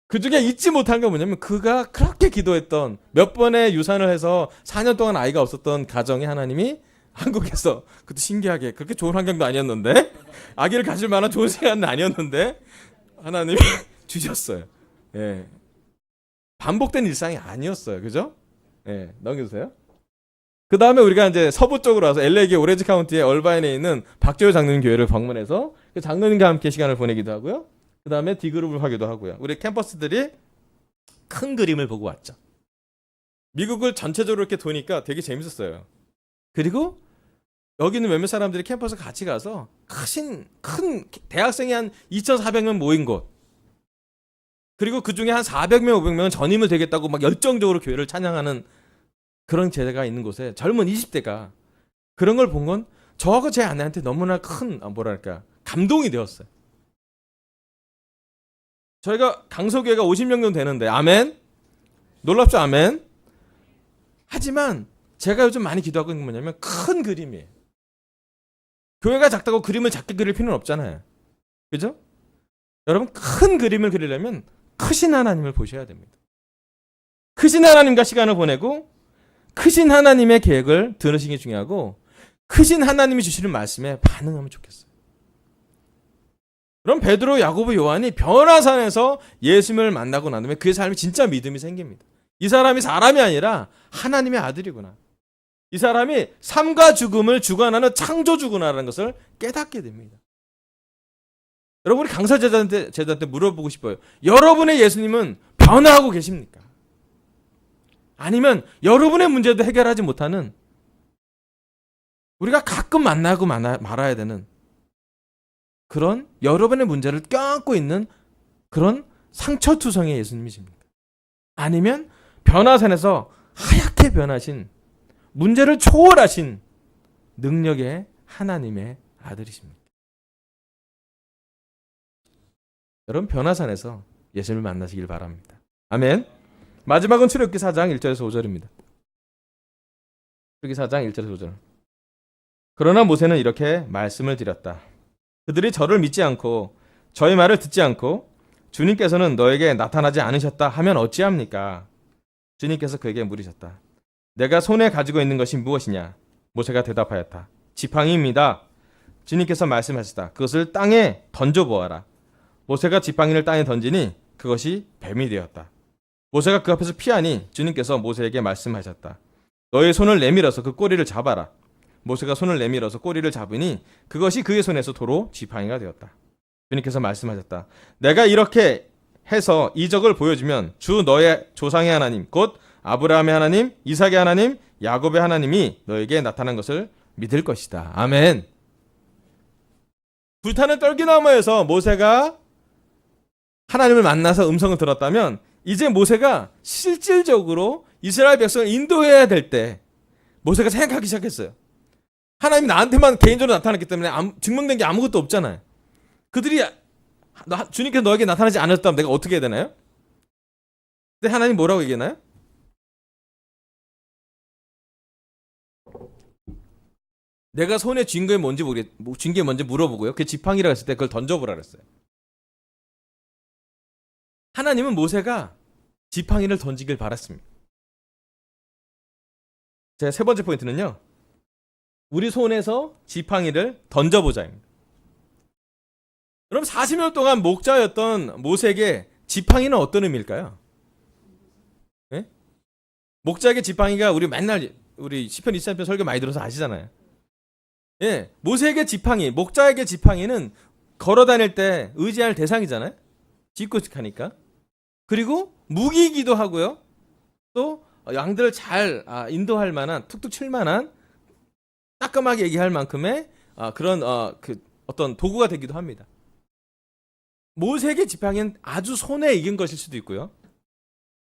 그 중에 잊지 못한 게 뭐냐면, 그가 그렇게 기도했던, 몇 번의 유산을 해서 4년 동안 아이가 없었던 가정에 하나님이 한국에서, 그것도 신기하게 그렇게 좋은 환경도 아니었는데, 아기를 가질 만한 좋은 시간은 아니었는데 하나님이 주셨어요. 예, 반복된 일상이 아니었어요. 그죠? 예, 넘겨주세요. 그 다음에 우리가 이제 서부 쪽으로 와서 LA계 오렌지 카운티의 얼바인에 있는 박재호 장로님 교회를 방문해서 그 장로님과 함께 시간을 보내기도 하고요. 그 다음에 D그룹을 하기도 하고요. 우리 캠퍼스들이 큰 그림을 보고 왔죠. 미국을 전체적으로 이렇게 도니까 되게 재밌었어요. 그리고 여기 있는 몇몇 사람들이 캠퍼스 같이 가서 큰 대학생이 한 2,400명 모인 곳, 그리고 그 중에 한 400명, 500명은 전임을 되겠다고 막 열정적으로 교회를 찬양하는 그런 제자가 있는 곳에 젊은 20대가 그런 걸 본 건 저하고 제 아내한테 너무나 큰 감동이 되었어요. 저희가 강서교회가 50명 정도 되는데, 아멘? 놀랍죠? 아멘? 하지만 제가 요즘 많이 기도하고 있는 게 뭐냐면, 큰 그림이에요. 교회가 작다고 그림을 작게 그릴 필요는 없잖아요. 그죠? 여러분, 큰 그림을 그리려면 크신 하나님을 보셔야 됩니다. 크신 하나님과 시간을 보내고 크신 하나님의 계획을 들으시는 게 중요하고, 크신 하나님이 주시는 말씀에 반응하면 좋겠어요. 그럼 베드로, 야고보, 요한이 변화산에서 예수님을 만나고 난 다음에 그의 삶이 진짜 믿음이 생깁니다. 이 사람이 사람이 아니라 하나님의 아들이구나. 이 사람이 삶과 죽음을 주관하는 창조주구나라는 것을 깨닫게 됩니다. 여러분, 우리 강사 제자한테 물어보고 싶어요. 여러분의 예수님은 변화하고 계십니까? 아니면 여러분의 문제도 해결하지 못하는, 우리가 가끔 만나고 말아야 되는 그런 여러분의 문제를 껴안고 있는 그런 상처투성의 예수님이십니까? 아니면 변화산에서 하얗게 변하신, 문제를 초월하신 능력의 하나님의 아들이십니까? 여러분, 변화산에서 예수님을 만나시길 바랍니다. 아멘. 마지막은 출애굽기 4장 1절에서 5절입니다. 출애굽기 4장 1절에서 5절. 그러나 모세는 이렇게 말씀을 드렸다. 그들이 저를 믿지 않고 저의 말을 듣지 않고 주님께서는 너에게 나타나지 않으셨다 하면 어찌합니까? 주님께서 그에게 물으셨다. 내가 손에 가지고 있는 것이 무엇이냐? 모세가 대답하였다. 지팡이입니다. 주님께서 말씀하셨다. 그것을 땅에 던져보아라. 모세가 지팡이를 땅에 던지니 그것이 뱀이 되었다. 모세가 그 앞에서 피하니 주님께서 모세에게 말씀하셨다. 너의 손을 내밀어서 그 꼬리를 잡아라. 모세가 손을 내밀어서 꼬리를 잡으니 그것이 그의 손에서 도로 지팡이가 되었다. 주님께서 말씀하셨다. 내가 이렇게 해서 이적을 보여주면 주 너의 조상의 하나님, 곧 아브라함의 하나님, 이삭의 하나님, 야곱의 하나님이 너에게 나타난 것을 믿을 것이다. 아멘. 불타는 떨기나무에서 모세가 하나님을 만나서 음성을 들었다면, 이제 모세가 실질적으로 이스라엘 백성을 인도해야 될 때 모세가 생각하기 시작했어요. 하나님이 나한테만 개인적으로 나타났기 때문에 증명된 게 아무것도 없잖아요. 그들이 주님께서 너에게 나타나지 않았다면 내가 어떻게 해야 되나요? 근데 하나님 뭐라고 얘기했나요? 내가 손에 쥔 게 뭔지 물어보고요. 그게 지팡이라고 했을 때 그걸 던져보라 그랬어요. 하나님은 모세가 지팡이를 던지길 바랐습니다. 제 세 번째 포인트는요, 우리 손에서 지팡이를 던져보자입니다. 그럼 40년 동안 목자였던 모세에게 지팡이는 어떤 의미일까요? 네? 목자에게 지팡이가, 우리 맨날 우리 시편 23편 설교 많이 들어서 아시잖아요. 예, 모세에게 지팡이, 목자에게 지팡이는 걸어다닐 때 의지할 대상이잖아요. 짚고직하니까. 그리고 무기이기도 하고요. 또 양들을 잘 인도할 만한, 툭툭 칠 만한, 따끔하게 얘기할 만큼의 그런 어떤 도구가 되기도 합니다. 모세에게 지팡이는 아주 손에 익은 것일 수도 있고요.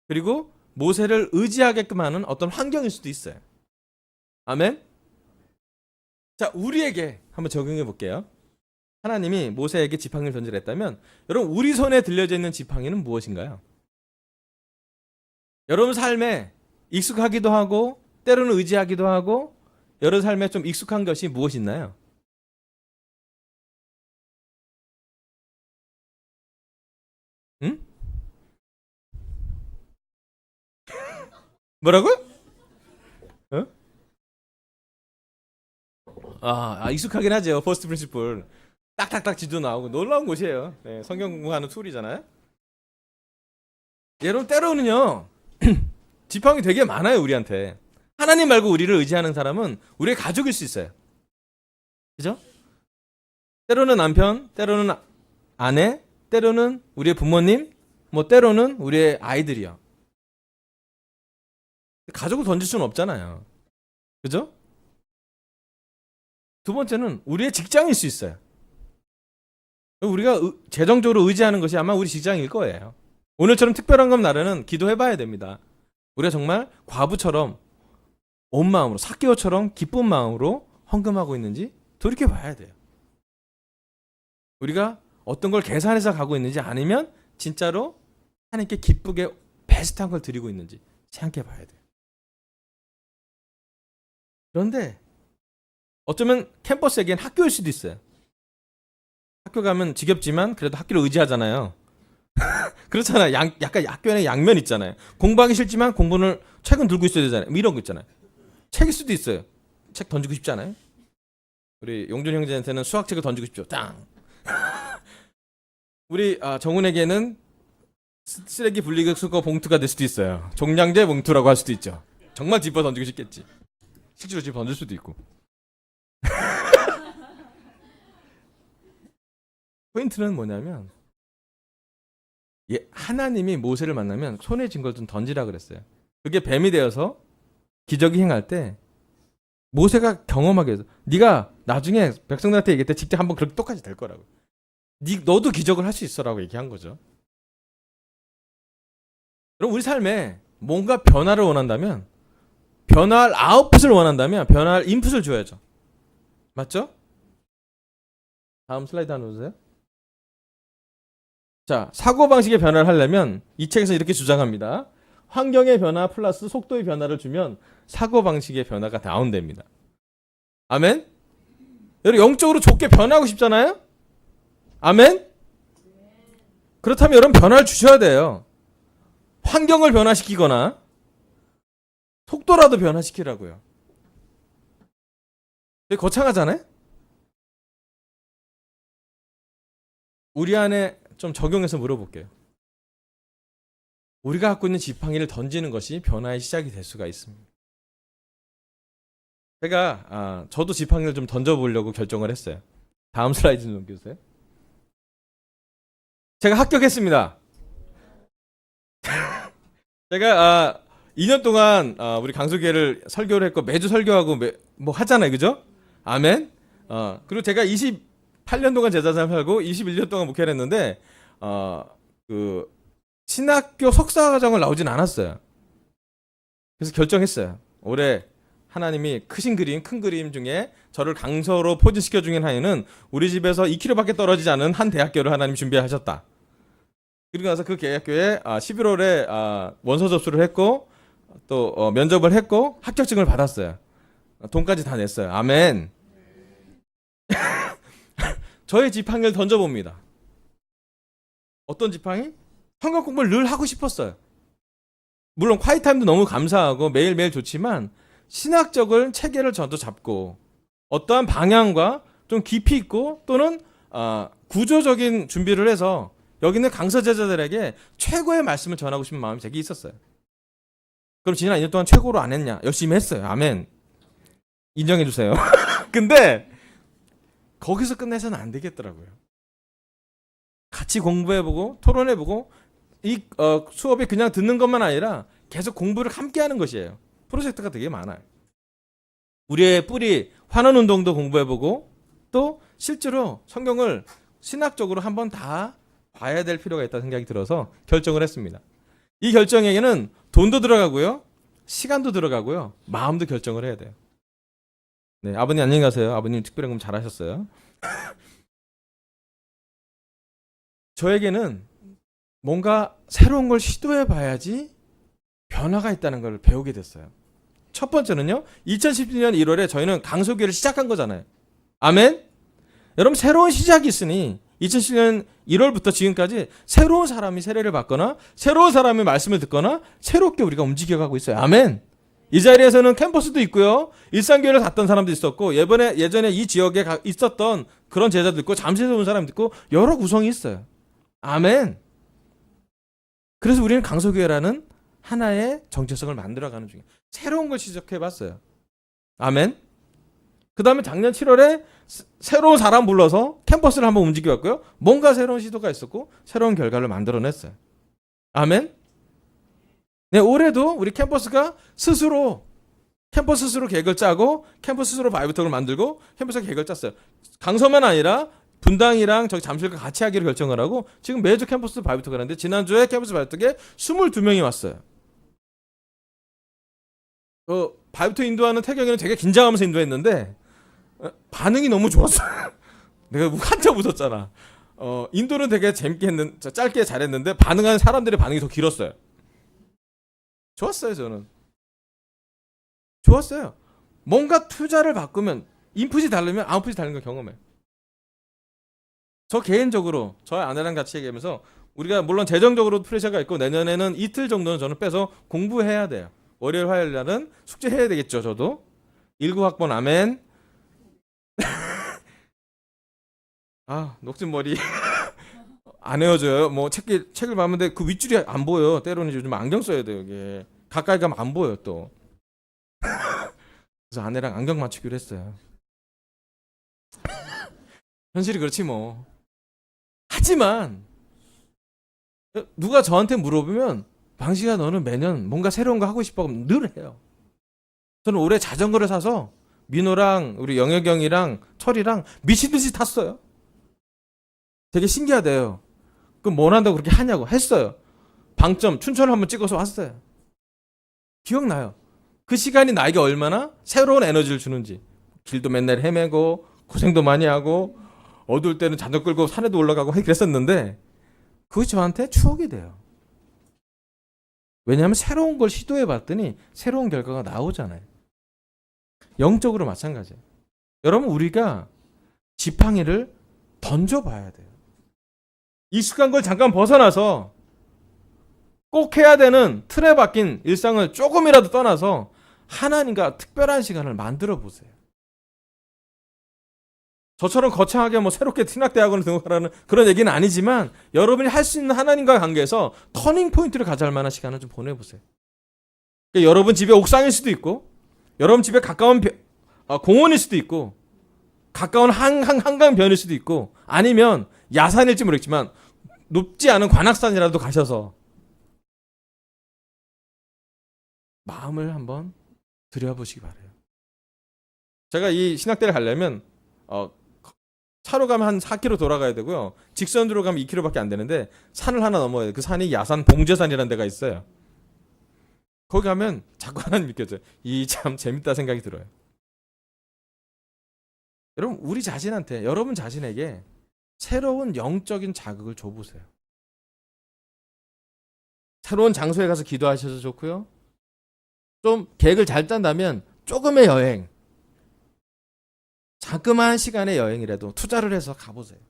그리고 모세를 의지하게끔 하는 어떤 환경일 수도 있어요. 아멘. 자, 우리에게 한번 적용해 볼게요. 하나님이 모세에게 지팡이를 던지라 했다면 여러분 우리 손에 들려져 있는 지팡이는 무엇인가요? 여러분 삶에 익숙하기도 하고 때로는 의지하기도 하고 여러분 삶에 좀 익숙한 것이 무엇이 있나요? 응? 뭐라고? 어? 익숙하긴 하죠. 퍼스트 프린시플. 딱딱딱 지도 나오고 놀라운 곳이에요. 네, 성경 공부하는 툴이잖아요. 여러분 때로는요. 지팡이 되게 많아요, 우리한테. 하나님 말고 우리를 의지하는 사람은 우리의 가족일 수 있어요. 그죠? 때로는 남편, 때로는 아내, 때로는 우리의 부모님, 뭐 때로는 우리의 아이들이요. 가족을 던질 수는 없잖아요. 그죠? 두 번째는 우리의 직장일 수 있어요. 우리가 재정적으로 의지하는 것이 아마 우리 직장일 거예요. 오늘처럼 특별한 것 날에는 기도해봐야 됩니다. 우리가 정말 과부처럼 온 마음으로, 삭개오처럼 기쁜 마음으로 헌금하고 있는지 돌이켜봐야 돼요. 우리가 어떤 걸 계산해서 가고 있는지 아니면 진짜로 하나님께 기쁘게 베스트한 걸 드리고 있는지 생각해봐야 돼요. 그런데 어쩌면 캠퍼스에겐 학교일 수도 있어요. 학교 가면 지겹지만 그래도 학교를 의지하잖아요. 그렇잖아요. 약간 학교에 양면 있잖아요. 공부하기 싫지만 공부를 책은 들고 있어야 되잖아요. 뭐 이런 거 있잖아요. 책일 수도 있어요. 책 던지고 싶지 않아요? 우리 용준 형제한테는 수학책을 던지고 싶죠. 땅. 우리 정훈에게는 쓰레기 분리수거 봉투가 될 수도 있어요. 종량제 봉투라고 할 수도 있죠. 정말 집어 던지고 싶겠지. 실제로 집어 던질 수도 있고. 포인트는 뭐냐면 하나님이 모세를 만나면 손에 쥔 걸 좀 던지라 그랬어요. 그게 뱀이 되어서 기적이 행할 때 모세가 경험하게 해서 네가 나중에 백성들한테 얘기할 때 직접 한번 그렇게 똑같이 될 거라고. 너도 기적을 할 수 있어라고 얘기한 거죠. 그럼 우리 삶에 뭔가 변화를 원한다면 변화할 아웃풋을 원한다면 변화할 인풋을 줘야죠. 맞죠? 다음 슬라이드 하나 보세요. 자, 사고방식의 변화를 하려면 이 책에서 이렇게 주장합니다. 환경의 변화 플러스 속도의 변화를 주면 사고방식의 변화가 다운됩니다. 아멘? 여러분 영적으로 좋게 변하고 싶잖아요? 아멘? 그렇다면 여러분 변화를 주셔야 돼요. 환경을 변화시키거나 속도라도 변화시키라고요. 되게 거창하잖아요? 우리 안에 좀 적용해서 물어볼게요. 우리가 갖고 있는 지팡이를 던지는 것이 변화의 시작이 될 수가 있습니다. 제가 저도 지팡이를 좀 던져보려고 결정을 했어요. 다음 슬라이드 좀 넘겨주세요. 제가 합격했습니다. 제가 2년 동안 우리 강수교회를 설교를 했고 매주 설교하고 뭐 하잖아요, 그죠? 아멘. 그리고 제가 28년 동안 제자생활 살고 21년 동안 목회를 했는데 그 신학교 석사과정을 나오진 않았어요. 그래서 결정했어요. 올해 하나님이 큰 그림 중에 저를 강서로 포진시켜 주긴 하에는 우리 집에서 2km밖에 떨어지지 않은 한 대학교를 하나님 준비하셨다. 그리고 나서 그 대학교에 11월에 원서 접수를 했고 또 면접을 했고 합격증을 받았어요. 돈까지 다 냈어요. 아멘. 저의 지팡이를 던져봅니다. 어떤 지팡이? 성경 공부를 늘 하고 싶었어요. 물론 콰이타임도 너무 감사하고 매일매일 좋지만 신학적인 체계를 저도 잡고 어떠한 방향과 좀 깊이 있고 또는 구조적인 준비를 해서 여기 있는 강서 제자들에게 최고의 말씀을 전하고 싶은 마음이 제게 있었어요. 그럼 지난 2년 동안 최고로 안 했냐? 열심히 했어요. 아멘. 인정해 주세요. 근데 거기서 끝내서는 안 되겠더라고요. 같이 공부해보고 토론해보고 이 수업이 그냥 듣는 것만 아니라 계속 공부를 함께 하는 것이에요. 프로젝트가 되게 많아요. 우리의 뿌리 환원운동도 공부해보고 또 실제로 성경을 신학적으로 한번 다 봐야 될 필요가 있다는 생각이 들어서 결정을 했습니다. 이 결정에게는 돈도 들어가고요. 시간도 들어가고요. 마음도 결정을 해야 돼요. 네, 아버님 안녕히 가세요. 아버님 특별행금 잘하셨어요. 저에게는 뭔가 새로운 걸 시도해 봐야지 변화가 있다는 걸 배우게 됐어요. 첫 번째는요. 2017년 1월에 저희는 강소교회를 시작한 거잖아요. 아멘? 여러분 새로운 시작이 있으니 2017년 1월부터 지금까지 새로운 사람이 세례를 받거나 새로운 사람의 말씀을 듣거나 새롭게 우리가 움직여가고 있어요. 아멘. 이 자리에서는 캠퍼스도 있고요. 일산교회를 갔던 사람도 있었고 예전에 이 지역에 있었던 그런 제자도 있고 잠시에서 온 사람도 있고 여러 구성이 있어요. 아멘. 그래서 우리는 강소교회라는 하나의 정체성을 만들어가는 중이에요. 새로운 걸 시작해봤어요. 아멘. 그 다음에 작년 7월에 새로운 사람 불러서 캠퍼스를 한번 움직여봤고요. 뭔가 새로운 시도가 있었고 새로운 결과를 만들어냈어요. 아멘. 네, 올해도 우리 캠퍼스가 캠퍼스 스스로 계획을 짜고 캠퍼스 스스로 바이브톡을 만들고 캠퍼스가 계획을 짰어요. 강서만 아니라 분당이랑 저기 잠실과 같이 하기로 결정을 하고 지금 매주 캠퍼스 바이브톡을 하는데 지난주에 캠퍼스 바이브톡에 22명이 왔어요. 바이브톡 인도하는 태경이는 되게 긴장하면서 인도했는데 반응이 너무 좋았어요. 내가 한참 웃었잖아. 인도는 되게 재밌게 짧게 잘했는데 반응하는 사람들의 반응이 더 길었어요. 좋았어요, 저는. 좋았어요. 뭔가 투자를 바꾸면 인풋이 다르면 아웃풋이 다른 걸 경험해요. 저 개인적으로 저희 아내랑 같이 얘기하면서 우리가 물론 재정적으로 프레셔가 있고 내년에는 이틀 정도는 저는 빼서 공부해야 돼요. 월요일 화요일 날은 숙제해야 되겠죠. 저도 19학번 아멘. 녹진 머리 안 헤어져요. 뭐 책을 봤는데 그 윗줄이 안 보여. 때로는 요즘 안경 써야 돼요. 이게 가까이 가면 안 보여 또. 그래서 아내랑 안경 맞추기로 했어요. 현실이 그렇지 뭐. 하지만 누가 저한테 물어보면 방식아 너는 매년 뭔가 새로운 거 하고 싶어 하면 늘 해요. 저는 올해 자전거를 사서 민호랑 우리 영혁이 형이랑 철이랑 미친듯이 탔어요. 되게 신기하대요. 그럼 뭘 한다고 그렇게 하냐고 했어요. 방점 춘천을 한번 찍어서 왔어요. 기억나요. 그 시간이 나에게 얼마나 새로운 에너지를 주는지. 길도 맨날 헤매고 고생도 많이 하고 어두울 때는 자전거 끌고 산에도 올라가고 그랬었는데 그것이 저한테 추억이 돼요. 왜냐하면 새로운 걸 시도해 봤더니 새로운 결과가 나오잖아요. 영적으로 마찬가지예요. 여러분 우리가 지팡이를 던져봐야 돼요. 익숙한 걸 잠깐 벗어나서 꼭 해야 되는 틀에 박힌 일상을 조금이라도 떠나서 하나님과 특별한 시간을 만들어 보세요. 저처럼 거창하게 뭐 새롭게 tin학대학원을 등록하라는 그런 얘기는 아니지만 여러분이 할 수 있는 하나님과의 관계에서 터닝 포인트를 가져갈 만한 시간을 좀 보내보세요. 그러니까 여러분 집에 옥상일 수도 있고 여러분 집에 가까운 공원일 수도 있고 가까운 한강변일 수도 있고 아니면 야산일지 모르겠지만 높지 않은 관악산이라도 가셔서 마음을 한번 들여보시기 바라요. 제가 이 신학대를 가려면 차로 가면 한 4km 돌아가야 되고요. 직선으로 가면 2km밖에 안 되는데 산을 하나 넘어야 돼요. 그 산이 야산 봉제산이라는 데가 있어요. 거기 가면 자꾸 하나님 느껴져요. 이 참 재밌다 생각이 들어요. 여러분 우리 자신한테 여러분 자신에게 새로운 영적인 자극을 줘보세요. 새로운 장소에 가서 기도하셔도 좋고요. 좀 계획을 잘 짠다면 조금의 여행 자그마한 시간의 여행이라도 투자를 해서 가보세요.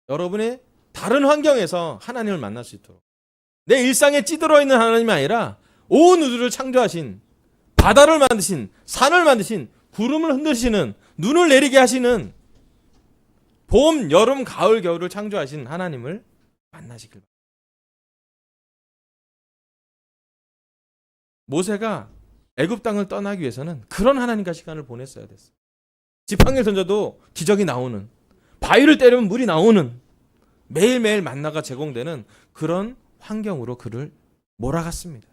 여러분이 다른 환경에서 하나님을 만날 수 있도록 내 일상에 찌들어 있는 하나님이 아니라 온 우주를 창조하신 바다를 만드신 산을 만드신 구름을 흔드시는 눈을 내리게 하시는 봄, 여름, 가을, 겨울을 창조하신 하나님을 만나시길 바랍니다. 모세가 애굽 땅을 떠나기 위해서는 그런 하나님과 시간을 보냈어야 됐어요. 지팡이를 던져도 기적이 나오는, 바위를 때리면 물이 나오는, 매일매일 만나가 제공되는 그런 환경으로 그를 몰아갔습니다.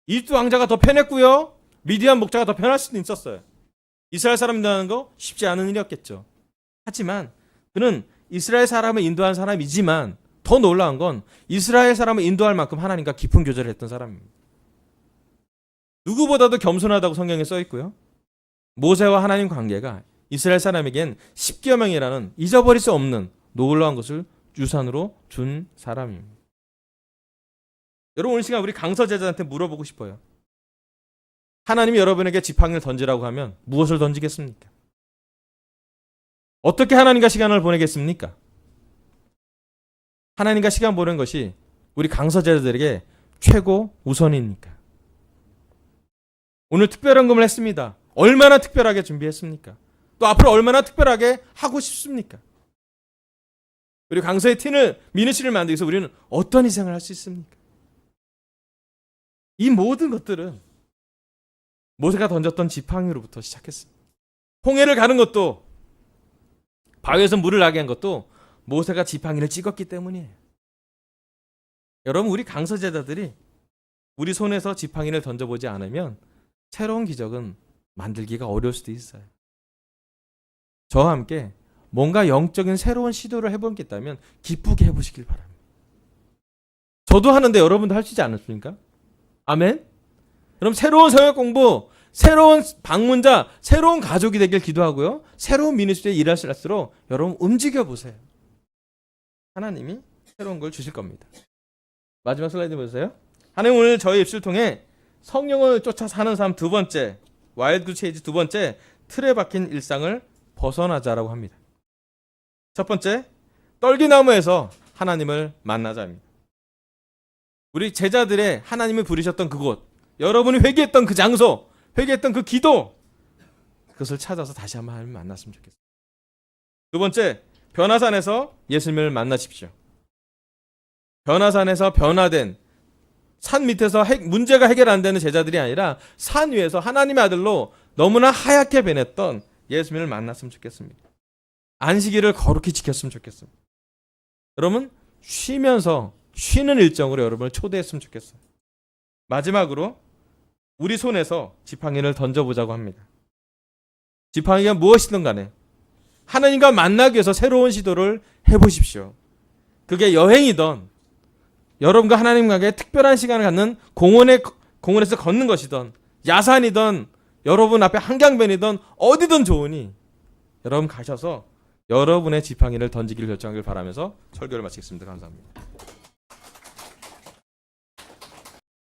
이집트 왕자가 더 편했고요. 미디안 목자가 더 편할 수도 있었어요. 이스라엘 사람 인도하는 거 쉽지 않은 일이었겠죠. 하지만 그는 이스라엘 사람을 인도한 사람이지만 더 놀라운 건 이스라엘 사람을 인도할 만큼 하나님과 깊은 교제를 했던 사람입니다. 누구보다도 겸손하다고 성경에 써 있고요. 모세와 하나님 관계가 이스라엘 사람에겐 십계명이라는 잊어버릴 수 없는 놀라운 것을 유산으로 준 사람입니다. 여러분, 오늘 시간 우리 강서 제자한테 물어보고 싶어요. 하나님이 여러분에게 지팡이를 던지라고 하면 무엇을 던지겠습니까? 어떻게 하나님과 시간을 보내겠습니까? 하나님과 시간 보내는 것이 우리 강서 제자들에게 최고 우선입니까? 오늘 특별한 금을 했습니다. 얼마나 특별하게 준비했습니까? 또 앞으로 얼마나 특별하게 하고 싶습니까? 우리 강서의 틴을 미니스를 만들기 위해서 우리는 어떤 희생을 할 수 있습니까? 이 모든 것들은 모세가 던졌던 지팡이로부터 시작했습니다. 홍해를 가는 것도, 바위에서 물을 나게 한 것도 모세가 지팡이를 찍었기 때문이에요. 여러분, 우리 강서 제자들이 우리 손에서 지팡이를 던져보지 않으면 새로운 기적은 만들기가 어려울 수도 있어요. 저와 함께 뭔가 영적인 새로운 시도를 해보겠다면 기쁘게 해보시길 바랍니다. 저도 하는데 여러분도 할 수 있지 않습니까? 아멘? 그럼 새로운 성역 공부, 새로운 방문자, 새로운 가족이 되길 기도하고요. 새로운 미니스트리에 일하실수록 여러분 움직여 보세요. 하나님이 새로운 걸 주실 겁니다. 마지막 슬라이드 보세요. 하나님 오늘 저희 입술을 통해 성령을 쫓아 사는 삶 두 번째, 와일드 체이지 두 번째, 틀에 박힌 일상을 벗어나자라고 합니다. 첫 번째, 떨기나무에서 하나님을 만나자입니다. 우리 제자들의 하나님을 부르셨던 그곳, 여러분이 회개했던 그 장소, 회개했던 그 기도, 그것을 찾아서 다시 한번 하나님을 만났으면 좋겠습니다. 두 번째, 변화산에서 예수님을 만나십시오. 변화산에서 변화된, 산 밑에서 문제가 해결 안 되는 제자들이 아니라 산 위에서 하나님의 아들로 너무나 하얗게 변했던 예수님을 만났으면 좋겠습니다. 안식일을 거룩히 지켰으면 좋겠습니다. 여러분, 쉬면서 쉬는 일정으로 여러분을 초대했으면 좋겠어요. 마지막으로 우리 손에서 지팡이를 던져보자고 합니다. 지팡이가 무엇이든 간에 하나님과 만나기 위해서 새로운 시도를 해보십시오. 그게 여행이든 여러분과 하나님과의 특별한 시간을 갖는 공원에서 걷는 것이든 야산이든 여러분 앞에 한강변이든 어디든 좋으니 여러분 가셔서 여러분의 지팡이를 던지기를 결정하길 바라면서 설교를 마치겠습니다. 감사합니다.